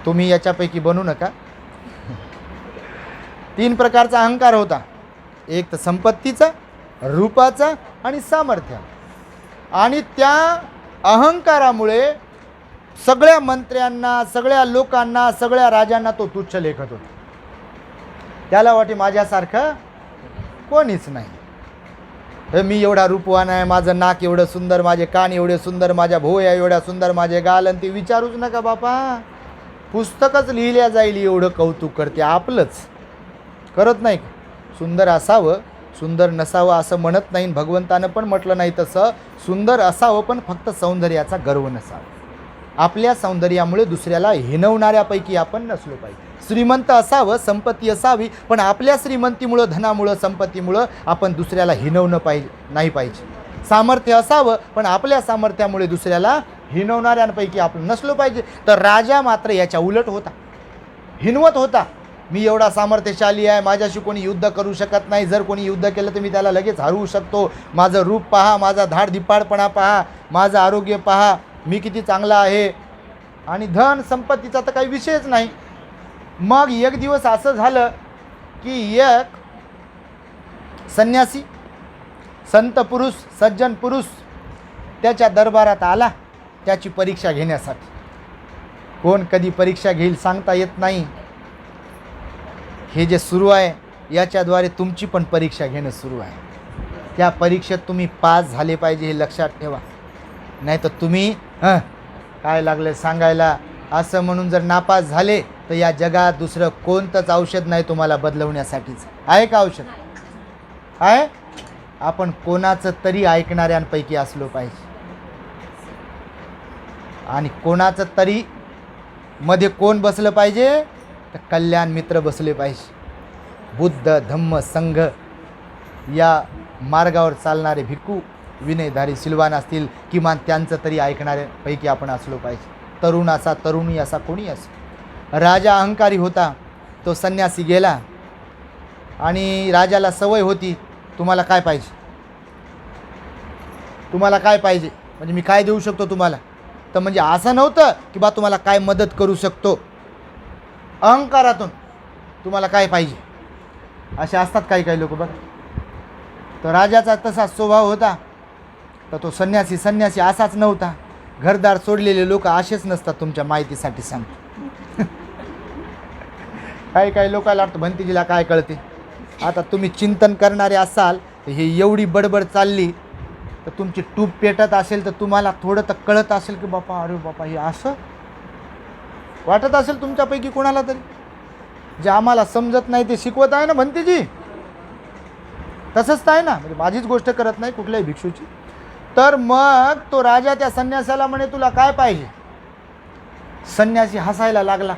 तुम्ही याच्यापैकी बनू नका. 3 प्रकारचा अहंकार होता. एक तर संपत्तीचा, रूपाचा आणि सामर्थ्य. आणि त्या अहंकारामुळे सगळ्या मंत्र्यांना, सगळ्या लोकांना, सगळ्या राजांना तो तुच्छ लेखत होता. त्याला वाटे माझ्यासारखं कोणीच नाही. मी एवढा रूपवान आहे, माझं नाक एवढं सुंदर, माझे कान एवढे सुंदर, माझ्या भोया एवढ्या सुंदर, माझे गाल, आणि ते विचारूच नका बापा. पुस्तकच लिहिल्या जाईल एवढं कौतुक करते. आपलंच करत नाही. सुंदर असावं, सुंदर नसावं असं म्हणत नाही. भगवंतानं पण म्हटलं नाही तसं. सुंदर असावं, पण फक्त सौंदर्याचा गर्व नसावा. आपल्या सौंदर्यामुळे दुसऱ्याला हिणवणाऱ्यापैकी आपण नसलो पाहिजे. श्रीमंत असावं, संपत्ती असावी, पण आपल्या श्रीमंतीमुळं, धनामुळं, संपत्तीमुळं आपण दुसऱ्याला हिणवणं नाही पाहिजे. सामर्थ्य असावं, पण आपल्या सामर्थ्यामुळे दुसऱ्याला हिणवणाऱ्यांपैकी आपण नसलो पाहिजे. तर राजा मात्र याच्या उलट होता, हिणवत होता. मी एवढा सामर्थ्यशाली आहे, माझ्याशी कोणी युद्ध करू शकत नाही. जर कोणी युद्ध केलं तर मी त्याला लगेच हरवू शकतो. माझं रूप पहा, माझा धाडधिप्पाडपणा पहा, माझं आरोग्य पहा, मी किती चांगला आहे. आणि धन संपत्तीचा तर काही विषयच नाही. मग एक दिवस असं झालं की एक संन्यासी, संत पुरुष, सज्जन पुरुष त्याच्या दरबारात आला त्याची परीक्षा घेण्यासाठी. कोण कधी परीक्षा घेईल सांगता येत नाही. हे जे सुरू आहे याच्याद्वारे तुमची पण परीक्षा घेणं सुरू आहे. त्या परीक्षेत तुम्ही पास झाले पाहिजे, हे लक्षात ठेवा. नाही तर तुम्ही काय लागलं सांगायला असं म्हणून जर नापास झाले तर या जगात दुसरं कोणतंच औषध नाही तुम्हाला बदलवण्यासाठीच. आहे का औषध? आहे. आपण कोणाचं तरी ऐकणाऱ्यांपैकी असलो पाहिजे. आणि कोणाचं तरी मध्ये कोण बसलं पाहिजे? तर कल्याण मित्र बसले पाहिजे. बुद्ध, धम्म, संघ या मार्गावर चालणारे भिक्खू, विनयधारी सिलवान असतील, किमान त्यांचं तरी ऐकणाऱ्यापैकी आपण असलो पाहिजे. तरुण असा, तरुणी असा, कोणी असो. राजा अहंकारी होता. तो संन्यासी गेला आणि राजाला सवय होती, तुम्हाला काय पाहिजे, तुम्हाला काय पाहिजे, म्हणजे मी काय देऊ शकतो तुम्हाला. तर म्हणजे असं नव्हतं की बा तुम्हाला काय मदत करू शकतो. अहंकारातून तुम्हाला काय पाहिजे असे असतात काही काही लोक बघा. तर राजाचा तसा स्वभाव होता. तर तो संन्यासी असाच नव्हता. घरदार सोडलेले लोक असेच नसतात, तुमच्या माहितीसाठी सांगतो. काही लोकांना वाटतं भंतीजीला काय कळते. आता तुम्ही चिंतन करणारे असाल तर हे एवढी बडबड चालली तर तुमची टूप पेटत असेल तर तुम्हाला थोडं तर कळत असेल की बापा, अरे बापा, हे असं वाटत असेल तुमच्यापैकी कोणाला तरी. जे आम्हाला समजत नाही ते शिकवत आहे ना भंतीजी, तसंच तर आहे ना. म्हणजे माझीच गोष्ट करत नाही, कुठल्याही भिक्षूची. तर मग तो राजा त्या संन्यासाला म्हणे, तुला काय पाहिजे. संन्यासी हसायला लागला.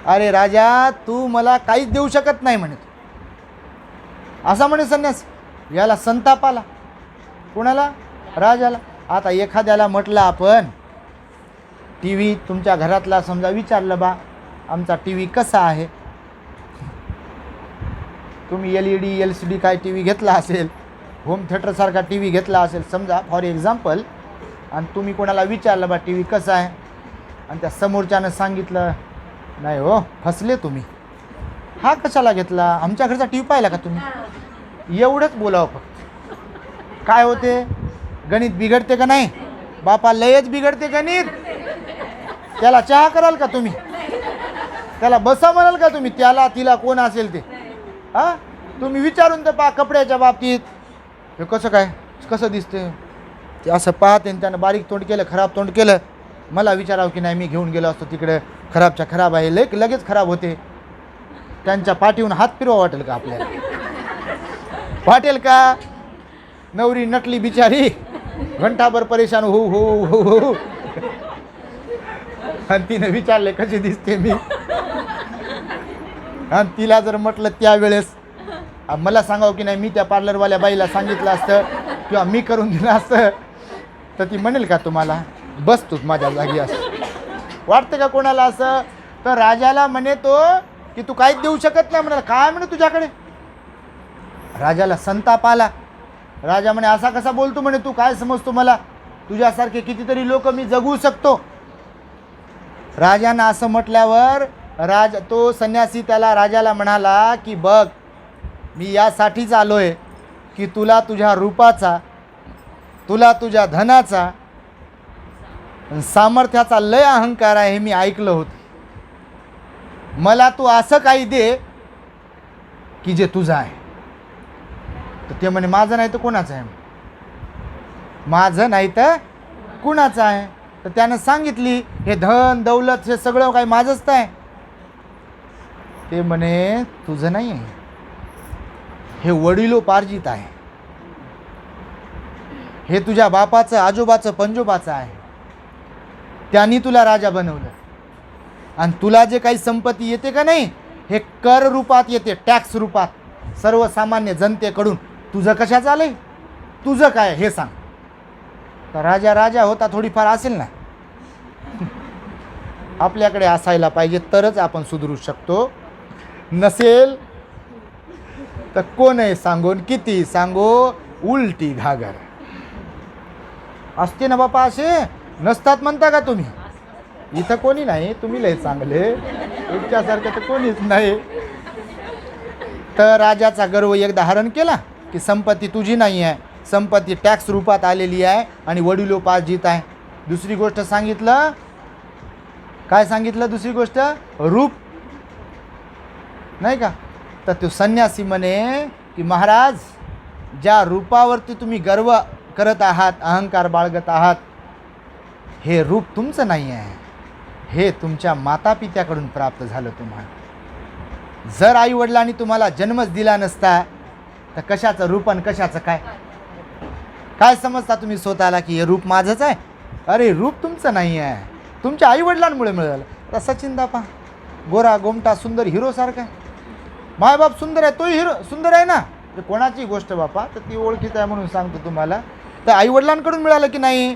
अरे राजा, तू मला काहीच देऊ शकत नाही म्हणे. असा म्हणे संन्यासी. याला संताप आला. कोणाला? राजाला. आता एखाद्याला म्हटलं आपण टी व्ही तुमच्या घरातला समजा विचारलं, बा आमचा टी व्ही कसा आहे. तुम्ही LED LCD काय टी व्ही घेतला असेल, होम थिएटरसारखा टी व्ही घेतला असेल समजा फॉर एक्झाम्पल, आणि तुम्ही कोणाला विचारलं बा टी व्ही कसा आहे, आणि त्या समोरच्यानं सांगितलं नाही हो, फसले तुम्ही, हा कशाला घेतला, आमच्या घरचा टी व्ही पाहिला का तुम्ही. एवढंच बोलावं फक्त. काय होते, गणित बिघडते का नाही. बापा लयच बिघडते गणित. त्याला चहा कराल का तुम्ही, त्याला बसा म्हणाल का तुम्ही, त्याला तिला कोण असेल ते. हां, तुम्ही विचारून तर पहा कपड्याच्या बाबतीत, हे कसं काय, कसं दिसते, ते असं पाहते. त्यानं बारीक तोंड केलं, खराब तोंड केलं, मला विचारावं की नाही, मी घेऊन गेलो असतो तिकडे, खराबच्या खराब आहे, लगेच खराब होते. त्यांच्या पाठीहून हात फिरवा वाटेल का आपल्याला. वाटेल का. नवरी नटली बिचारी, घंटाभर परेशान हो हो हो हो, आणि तिने विचारले कशी दिसते मी, आणि तिला जर म्हटलं त्यावेळेस मला सांगावं की नाही, मी त्या पार्लरवाल्या बाईला सांगितलं असतं किंवा मी करून दिलं असतं, तर ती म्हणेल का तुम्हाला, बस तूच माझ्या जागी. असं वाटतं का कोणाला असं. तर राजाला म्हणे तो की तू काहीच देऊ शकत नाही. म्हणाला काय म्हणे तुझ्याकडे. राजाला संताप आला. राजा म्हणे असा कसा बोलतो म्हणे, तू काय समजतो मला, तुझ्यासारखे कितीतरी लोक मी जगवू शकतो. राजानं असं म्हटल्यावर तो संन्यासी त्याला राजाला म्हणाला की बघ, मी यासाठीच आलो आहे की तुला तुझ्या रूपाचा, तुला तुझ्या धनाचा, सामर्थ्याचा लय अहंकार आहे हे मी ऐकलं होतं. मला तू असं काही दे की जे तुझं आहे. तर ते म्हणे माझं नाही तर कोणाचं आहे, माझं नाही तर कुणाचं आहे. तर त्यानं सांगितली हे धन दौलत हे सगळं काही माझंच तर आहे. ते म्हणे तुझं नाही आहे, हे वडिलोपार्जित आहे, हे तुझ्या बापाचं आजोबाचं पंजोबाचं आहे. त्यांनी तुला राजा बनवलं, आणि तुला जे काही संपत्ती येते का नाही, हे कर रूपात येते, टॅक्स रूपात, सर्वसामान्य जनतेकडून. तुझं कशाचं आलंय, तुझं काय हे सांग. तर राजा होता, थोडीफार असेल ना आपल्याकडे असायला पाहिजे, तरच आपण सुधरू शकतो. नसेल तर कोणही सांगून किती सांगो, उलटी घागर असते ना बापा. असे नसतात म्हणता का तुम्ही. इथं कोणी नाही, तुम्ही लय चांगले, तुमच्यासारखं तर कोणीच नाही. तर राजाचा गर्व एकदा हरण केला की संपत्ती तुझी नाही आहे, संपत्ती टॅक्स रूपात आलेली आहे आणि वडिलोपार्जित आहे. दुसरी गोष्ट सांगितलं, काय सांगितलं दुसरी गोष्ट, रूप नाही का. तर तो संन्यासी म्हणे की महाराज, ज्या रूपावरती तुम्ही गर्व करत आहात, अहंकार बाळगत आहात, हे रूप तुमचं नाही आहे, हे तुमच्या मातापित्याकडून प्राप्त झालं तुम्हाला. जर आई वडिलांनी तुम्हाला जन्मच दिला नसता तर कशाचं रूप आणि कशाचं काय. काय समजता तुम्ही स्वतःला की हे रूप माझंच आहे. अरे रूप तुमचं नाही आहे, तुमच्या आई वडिलांमुळे मिळालं. आता सचिन दापा गोरा गोमटा सुंदर हिरोसारखा आहे, मायबाप सुंदर आहे, तोही हिरो सुंदर आहे ना. कोणाची गोष्ट बापा, तर ती ओळखीच आहे म्हणून सांगतो तुम्हाला. तर आई वडिलांकडून मिळालं की नाही.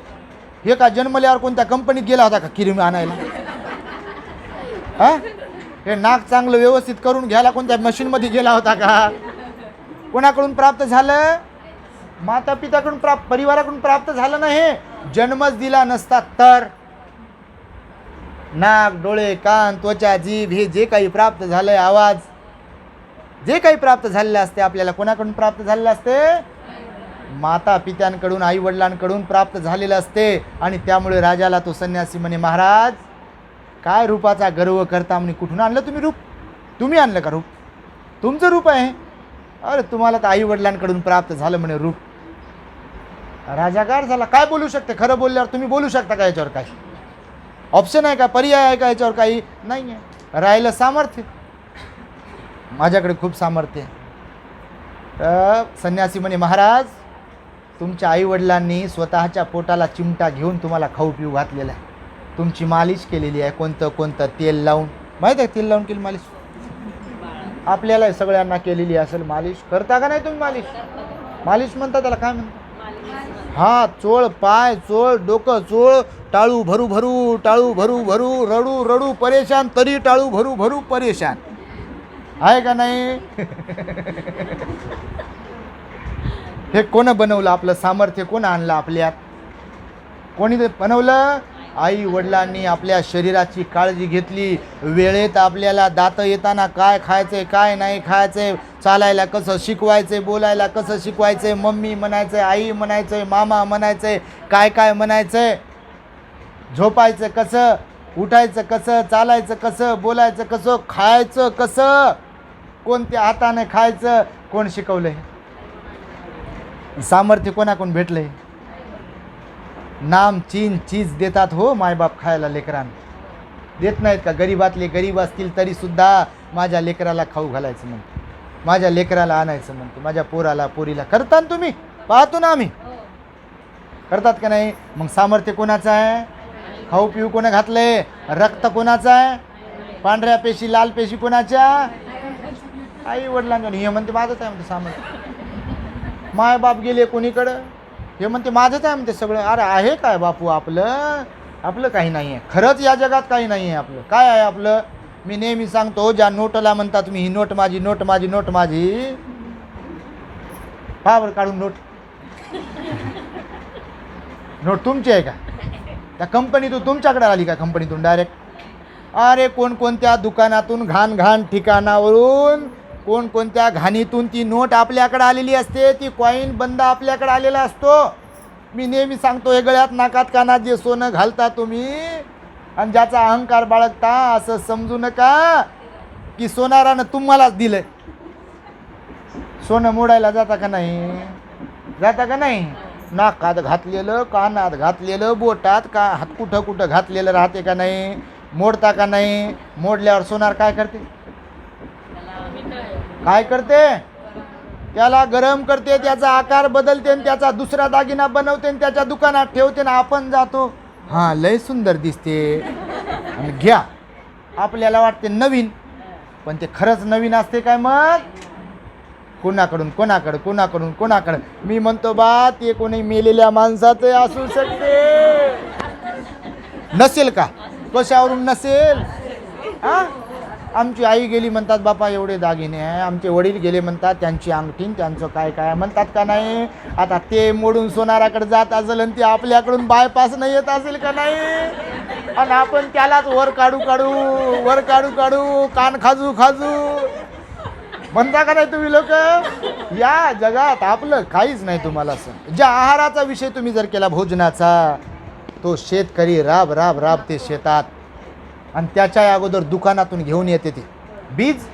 हे का जन्मल्यावर कोणत्या कंपनीत गेला होता का क्रीम आणायला. हां, हे नाक चांगलं व्यवस्थित करून घ्यायला कोणत्या मशीनमध्ये गेला होता का. कोणाकडून प्राप्त झालं, माता पित्याकडून प्राप्त, परिवाराकडून प्राप्त झालं. ना हे जन्मच दिला नसता तर. नाक डोळे कान त्वचा जीभ हे जे काही प्राप्त झालंय, आवाज जे काही प्राप्त झालेलं असते आपल्याला, कोणाकडून प्राप्त झालेलं असते, माता पित्यांकडून आईवडिलांकडून प्राप्त झालेलं असते. आणि त्यामुळे राजाला तो संन्यासी म्हणे, महाराज काय रूपाचा गर्व करता म्हणे, कुठून आणलं तुम्ही रूप? तुम्ही आणलं का रूप? तुमचं रूप आहे? अरे तुम्हाला तर आईवडिलांकडून प्राप्त झालं म्हणे रूप. राजागार झाला. काय बोलू शकते? खरं बोलल्यावर तुम्ही बोलू शकता का? याच्यावर काय ऑप्शन आहे का? पर्याय आहे का? याच्यावर काही नाही आहे. राहिलं सामर्थ्य. माझ्याकडे खूप सामर्थ्य आहे. तर संन्यासी म्हणे, महाराज तुमच्या आईवडिलांनी स्वतःच्या पोटाला चिमटा घेऊन तुम्हाला खाऊ पिऊ घातलेला आहे. तुमची मालिश केलेली आहे. कोणतं कोणतं तेल लावून, माहीत आहे तेल लावून केली मालिश? आपल्याला सगळ्यांना केलेली असेल मालिश. करता का नाही तुम्ही मालिश? मालिश म्हणता त्याला, काय म्हणता? हात चोळ, पाय चोळ, डोकं चोळ, टाळू भरू भरू, टाळू भरू भरू, रडू रडू परेशान, तरी टाळू भरू भरू परेशान. आहे का नाही? हे कोण बनवलं? आपलं सामर्थ्य कोण आणलं आपल्यात? कोणी ते बनवलं? आई वडिलांनी आपल्या शरीराची काळजी घेतली. वेळेत आपल्याला दात येताना काय खायचंय काय नाही खायचंय, चालायला कसं शिकवायचंय, बोलायला कसं शिकवायचंय, मम्मी म्हणायचंय, आई म्हणायचंय, मामा म्हणायचंय, काय काय म्हणायचंय, झोपायचं कसं, उठायचं कसं, चालायचं कसं, बोलायचं कसं, खायचं कसं, कोणत्या हाताने खायचं, कोण शिकवलंय? सामर्थ्य कोणाकोण भेटलंय? नाम चीन चीज देतात हो मायबाप खायला लेकरांना. देत नाहीत का? गरीबातले गरीब असतील तरीसुद्धा माझ्या लेकराला खाऊ घालायचं म्हणते, माझ्या लेकराला आणायचं म्हणते, माझ्या पोराला पोरीला. करता ना तुम्ही? पाहतो ना आम्ही. करतात का नाही? मग सामर्थ्य कोणाचं आहे? खाऊ पिऊ कोणा घातलंय? रक्त कोणाचं आहे? पांढऱ्या पेशी लाल पेशी कोणाच्या? आई वडिलांच्या. हे म्हणते माझंच आहे म्हणते सामर्थ्य. मायबाप गेले कोणीकडं, हे म्हणते माझंच आहे म्हणते सगळं. अरे आहे काय बापू आपलं? आपलं काही नाही आहे. खरंच या जगात काही नाही आहे आपलं. काय आहे आपलं? मी नेहमी सांगतो, ज्या नोटला म्हणता तुम्ही ही नोट माझी, नोट माझी, नोट माझी, पावर काढून नोट. नोट तुमची आहे का? त्या कंपनीतून तुमच्याकडे आली का? कंपनीतून डायरेक्ट? अरे कोणकोणत्या दुकानातून, घाण घाण ठिकाणावरून, कोणकोणत्या घाणीतून ती नोट आपल्याकडे आलेली असते. ती कॉईन बंद आपल्याकडे आलेला असतो. मी नेहमी सांगतो, हे गळ्यात नाकात कानात जे सोनं घालता तुम्ही आणि ज्याचा अहंकार बाळगता, असं समजू नका की सोनारानं तुम्हालाच दिलंय. सोनं मोडायला जाता का नाही? जाता का नाही? नाकात घातलेलं, कानात घातलेलं, बोटात का हात कुठं कुठं घातलेलं राहते का नाही? मोडता का नाही? मोडल्यावर सोनार काय करते? काय करते? त्याला गरम करते, त्याचा आकार बदलते, त्याचा दुसरा दागिना बनवते, त्याच्या दुकानात ठेवते. ना आपण जातो, हां लय सुंदर दिसते, आणि घ्या. आपल्याला वाटते नवीन, पण ते खरंच नवीन असते काय? मग कोणाकडून कोणाकडं, कोणाकडून कोणाकडं. मी म्हणतो बा, ते कोणी मेलेल्या माणसाचं असू शकते. नसेल का? कशावरून नसेल? हां, आमची आई गेली म्हणतात बापा एवढे दागिने आहे, आमचे वडील गेले म्हणतात त्यांची अंगठी, त्यांचं काय काय म्हणतात का नाही? आता ते मोडून सोनाराकडे जात असेल आणि ते आपल्याकडून बायपास नाही येत असेल का नाही? आणि आपण त्यालाच वर काढू काढू, वर काढू काढू, कान खाजू खाजू म्हणता का नाही तुम्ही लोक? या जगात आपलं काहीच नाही. तुम्हाला असं ज्या आहाराचा विषय तुम्ही जर केला भोजनाचा, तो शेतकरी राब राब राबते शेतात, आणि त्याच्या अगोदर दुकानातून घेऊन येते ते बीज,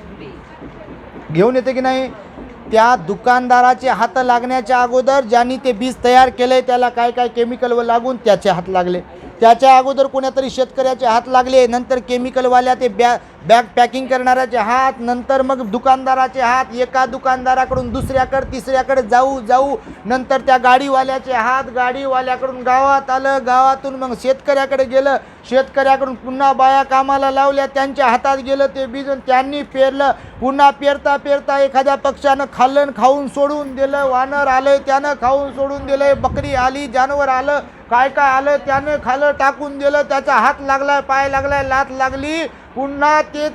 घेऊन येते की नाही? त्या दुकानदाराचे हात लागण्याच्या अगोदर ज्यांनी ते बीज तयार केलंय त्याला काय काय केमिकल व लागून त्याचे हात लागले. त्याच्या अगोदर कोणीतरी शेतकऱ्याचे हात लागले, नंतर केमिकलवाल्या ते बॅग पॅकिंग करणाऱ्याचे हात, नंतर मग दुकानदाराचे हात, एका दुकानदाराकडून दुसऱ्याकडे तिसऱ्याकडे जाऊ जाऊ नंतर त्या गाडीवाल्याचे हात, गाडीवाल्याकडून गावात आलं, गावातून मग शेतकऱ्याकडे गेलं, शेतकऱ्याकडून पुन्हा बाया कामाला लावल्या, त्यांच्या हातात गेलं ते बीज, त्यांनी पेरलं. पुन्हा पेरता पेरता एखाद्या पक्षानं खाल्लं, खाऊन सोडून दिलं, वानर आलं त्यानं खाऊन सोडून दिलं, बकरी आली, जानवर आलं, काय काय आलं त्यानं खाल्लं, टाकून दिलं, त्याचा हात लागलाय, पाय लागलाय, लात लागली, पुन्हा ते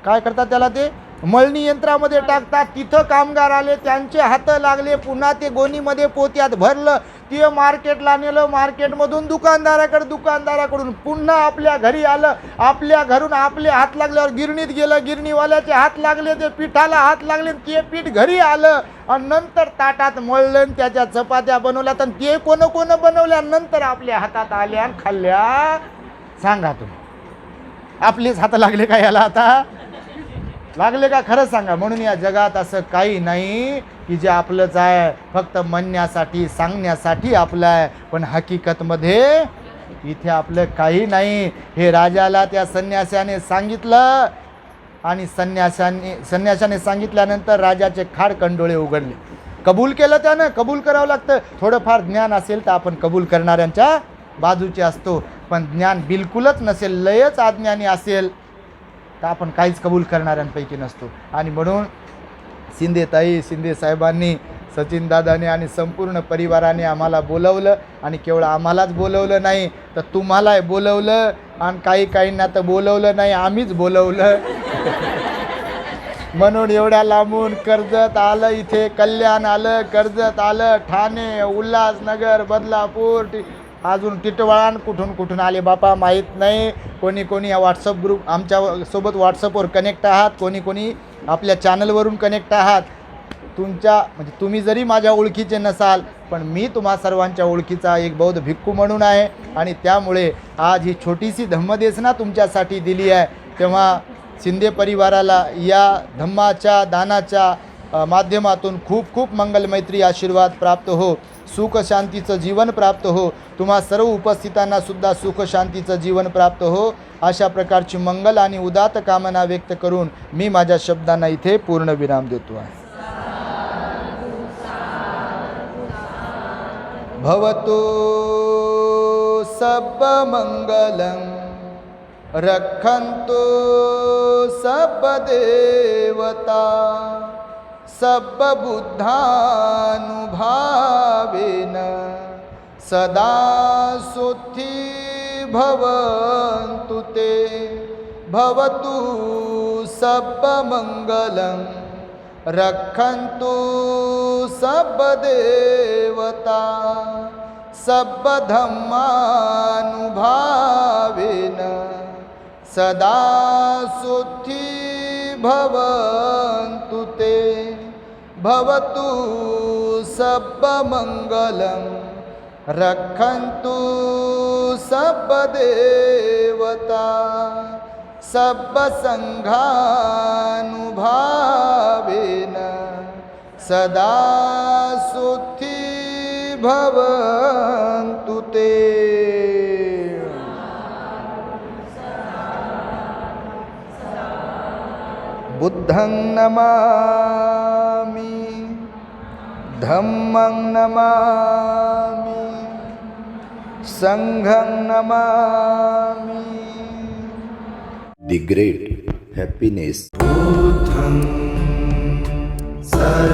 काय करतात त्याला ते मळणी यंत्रामध्ये टाकतात, तिथं कामगार आले, त्यांचे हात लागले, पुन्हा ते गोणीमध्ये पोत्यात भरलं, ते मार्केटला नेलं, मार्केटमधून दुकानदाराकडून पुन्हा आपल्या घरी आलं, आपल्या घरून आपले हात लागल्यावर गिरणीत गेलं, गिरणीवाल्याचे हात लागले, ते पिठाला हात लागले, ते पीठ घरी आलं आणि नंतर ताटात मळलं आणि त्याच्या चपात्या बनवल्या. तर ते कोण बनवल्या नंतर आपल्या हातात आल्या आणि खाल्ल्या. सांगा तुम्ही, आपलेच हात लागले का याला? आता लागले का? खरं सांगा. म्हणून या जगात असं काही नाही की जे आपलंच आहे, फक्त म्हणण्यासाठी सांगण्यासाठी आपलं आहे, पण हकीकतमध्ये इथे आपलं काही नाही. हे राजाला त्या संन्याशाने सांगितलं आणि संन्याशाने सांगितल्यानंतर राजाचे खाडकंडोळे उघडले. कबूल केलं त्यानं. कबूल करावं लागतं. थोडंफार ज्ञान असेल तर आपण कबूल करणाऱ्यांच्या बाजूचे असतो, पण ज्ञान बिलकुलच नसेल, लयच अज्ञानी असेल तर आपण काहीच कबूल करणाऱ्यांपैकी नसतो. आणि म्हणून शिंदेताई, शिंदे साहेबांनी, सचिन दादाने आणि संपूर्ण परिवाराने आम्हाला बोलवलं. आणि केवळ आम्हालाच बोलवलं नाही तर तुम्हालाही बोलवलं, आणि काहींना तर बोलवलं नाही, आम्हीच बोलवलं. म्हणून एवढ्या लांबून कर्जत आलं, इथे कल्याण आलं, कर्जत आलं, ठाणे, उल्हासनगर, बदलापूर, अजून टिटवाळान कुठून आले बापा माहीत नाही. कोणी या व्हॉट्सअप ग्रुप आमच्यासोबत व्हॉट्सअपवर कनेक्ट आहात, कोणी आपल्या चॅनलवरून कनेक्ट आहात. म्हणजे तुम्ही जरी माझ्या ओळखीचे नसाल, पण मी तुम्हा सर्वांच्या ओळखीचा एक बौद्ध भिक्खू म्हणून आहे. आणि त्यामुळे आज ही छोटीशी धम्मदेसना तुमच्यासाठी दिली आहे. तेव्हा शिंदे परिवाराला या धम्माच्या दानाच्या माध्यमातून खूप खूप मंगलमैत्री आशीर्वाद प्राप्त हो, सुख शांतीचं जीवन प्राप्त हो, तुम्हा सर्व उपस्थितांना सुद्धा सुख शांतीचं जीवन प्राप्त हो, अशा प्रकारची मंगल आणि उदात्त कामना व्यक्त करून मी माझ्या शब्दांना इथे पूर्ण विराम देतो आहे. भवतो सब मंगलम रक्षन्तु सब देवता सब बुद्धानुभावेन सदा सुखी भवन्तु ते. भवतु सब मंगलम रक्षन्तु सब देवता सब धम्मानुभावेन सदा सुखी भवन्तु ते. भवतु सब मंगलम रक्षन्तु सब देवता सब संघानुभावेन सदा सुखी भवन्तु ते. बुद्धं नमामि, धम्मं नमामि, संघं नमामि. The great happiness. बुद्धं शरणं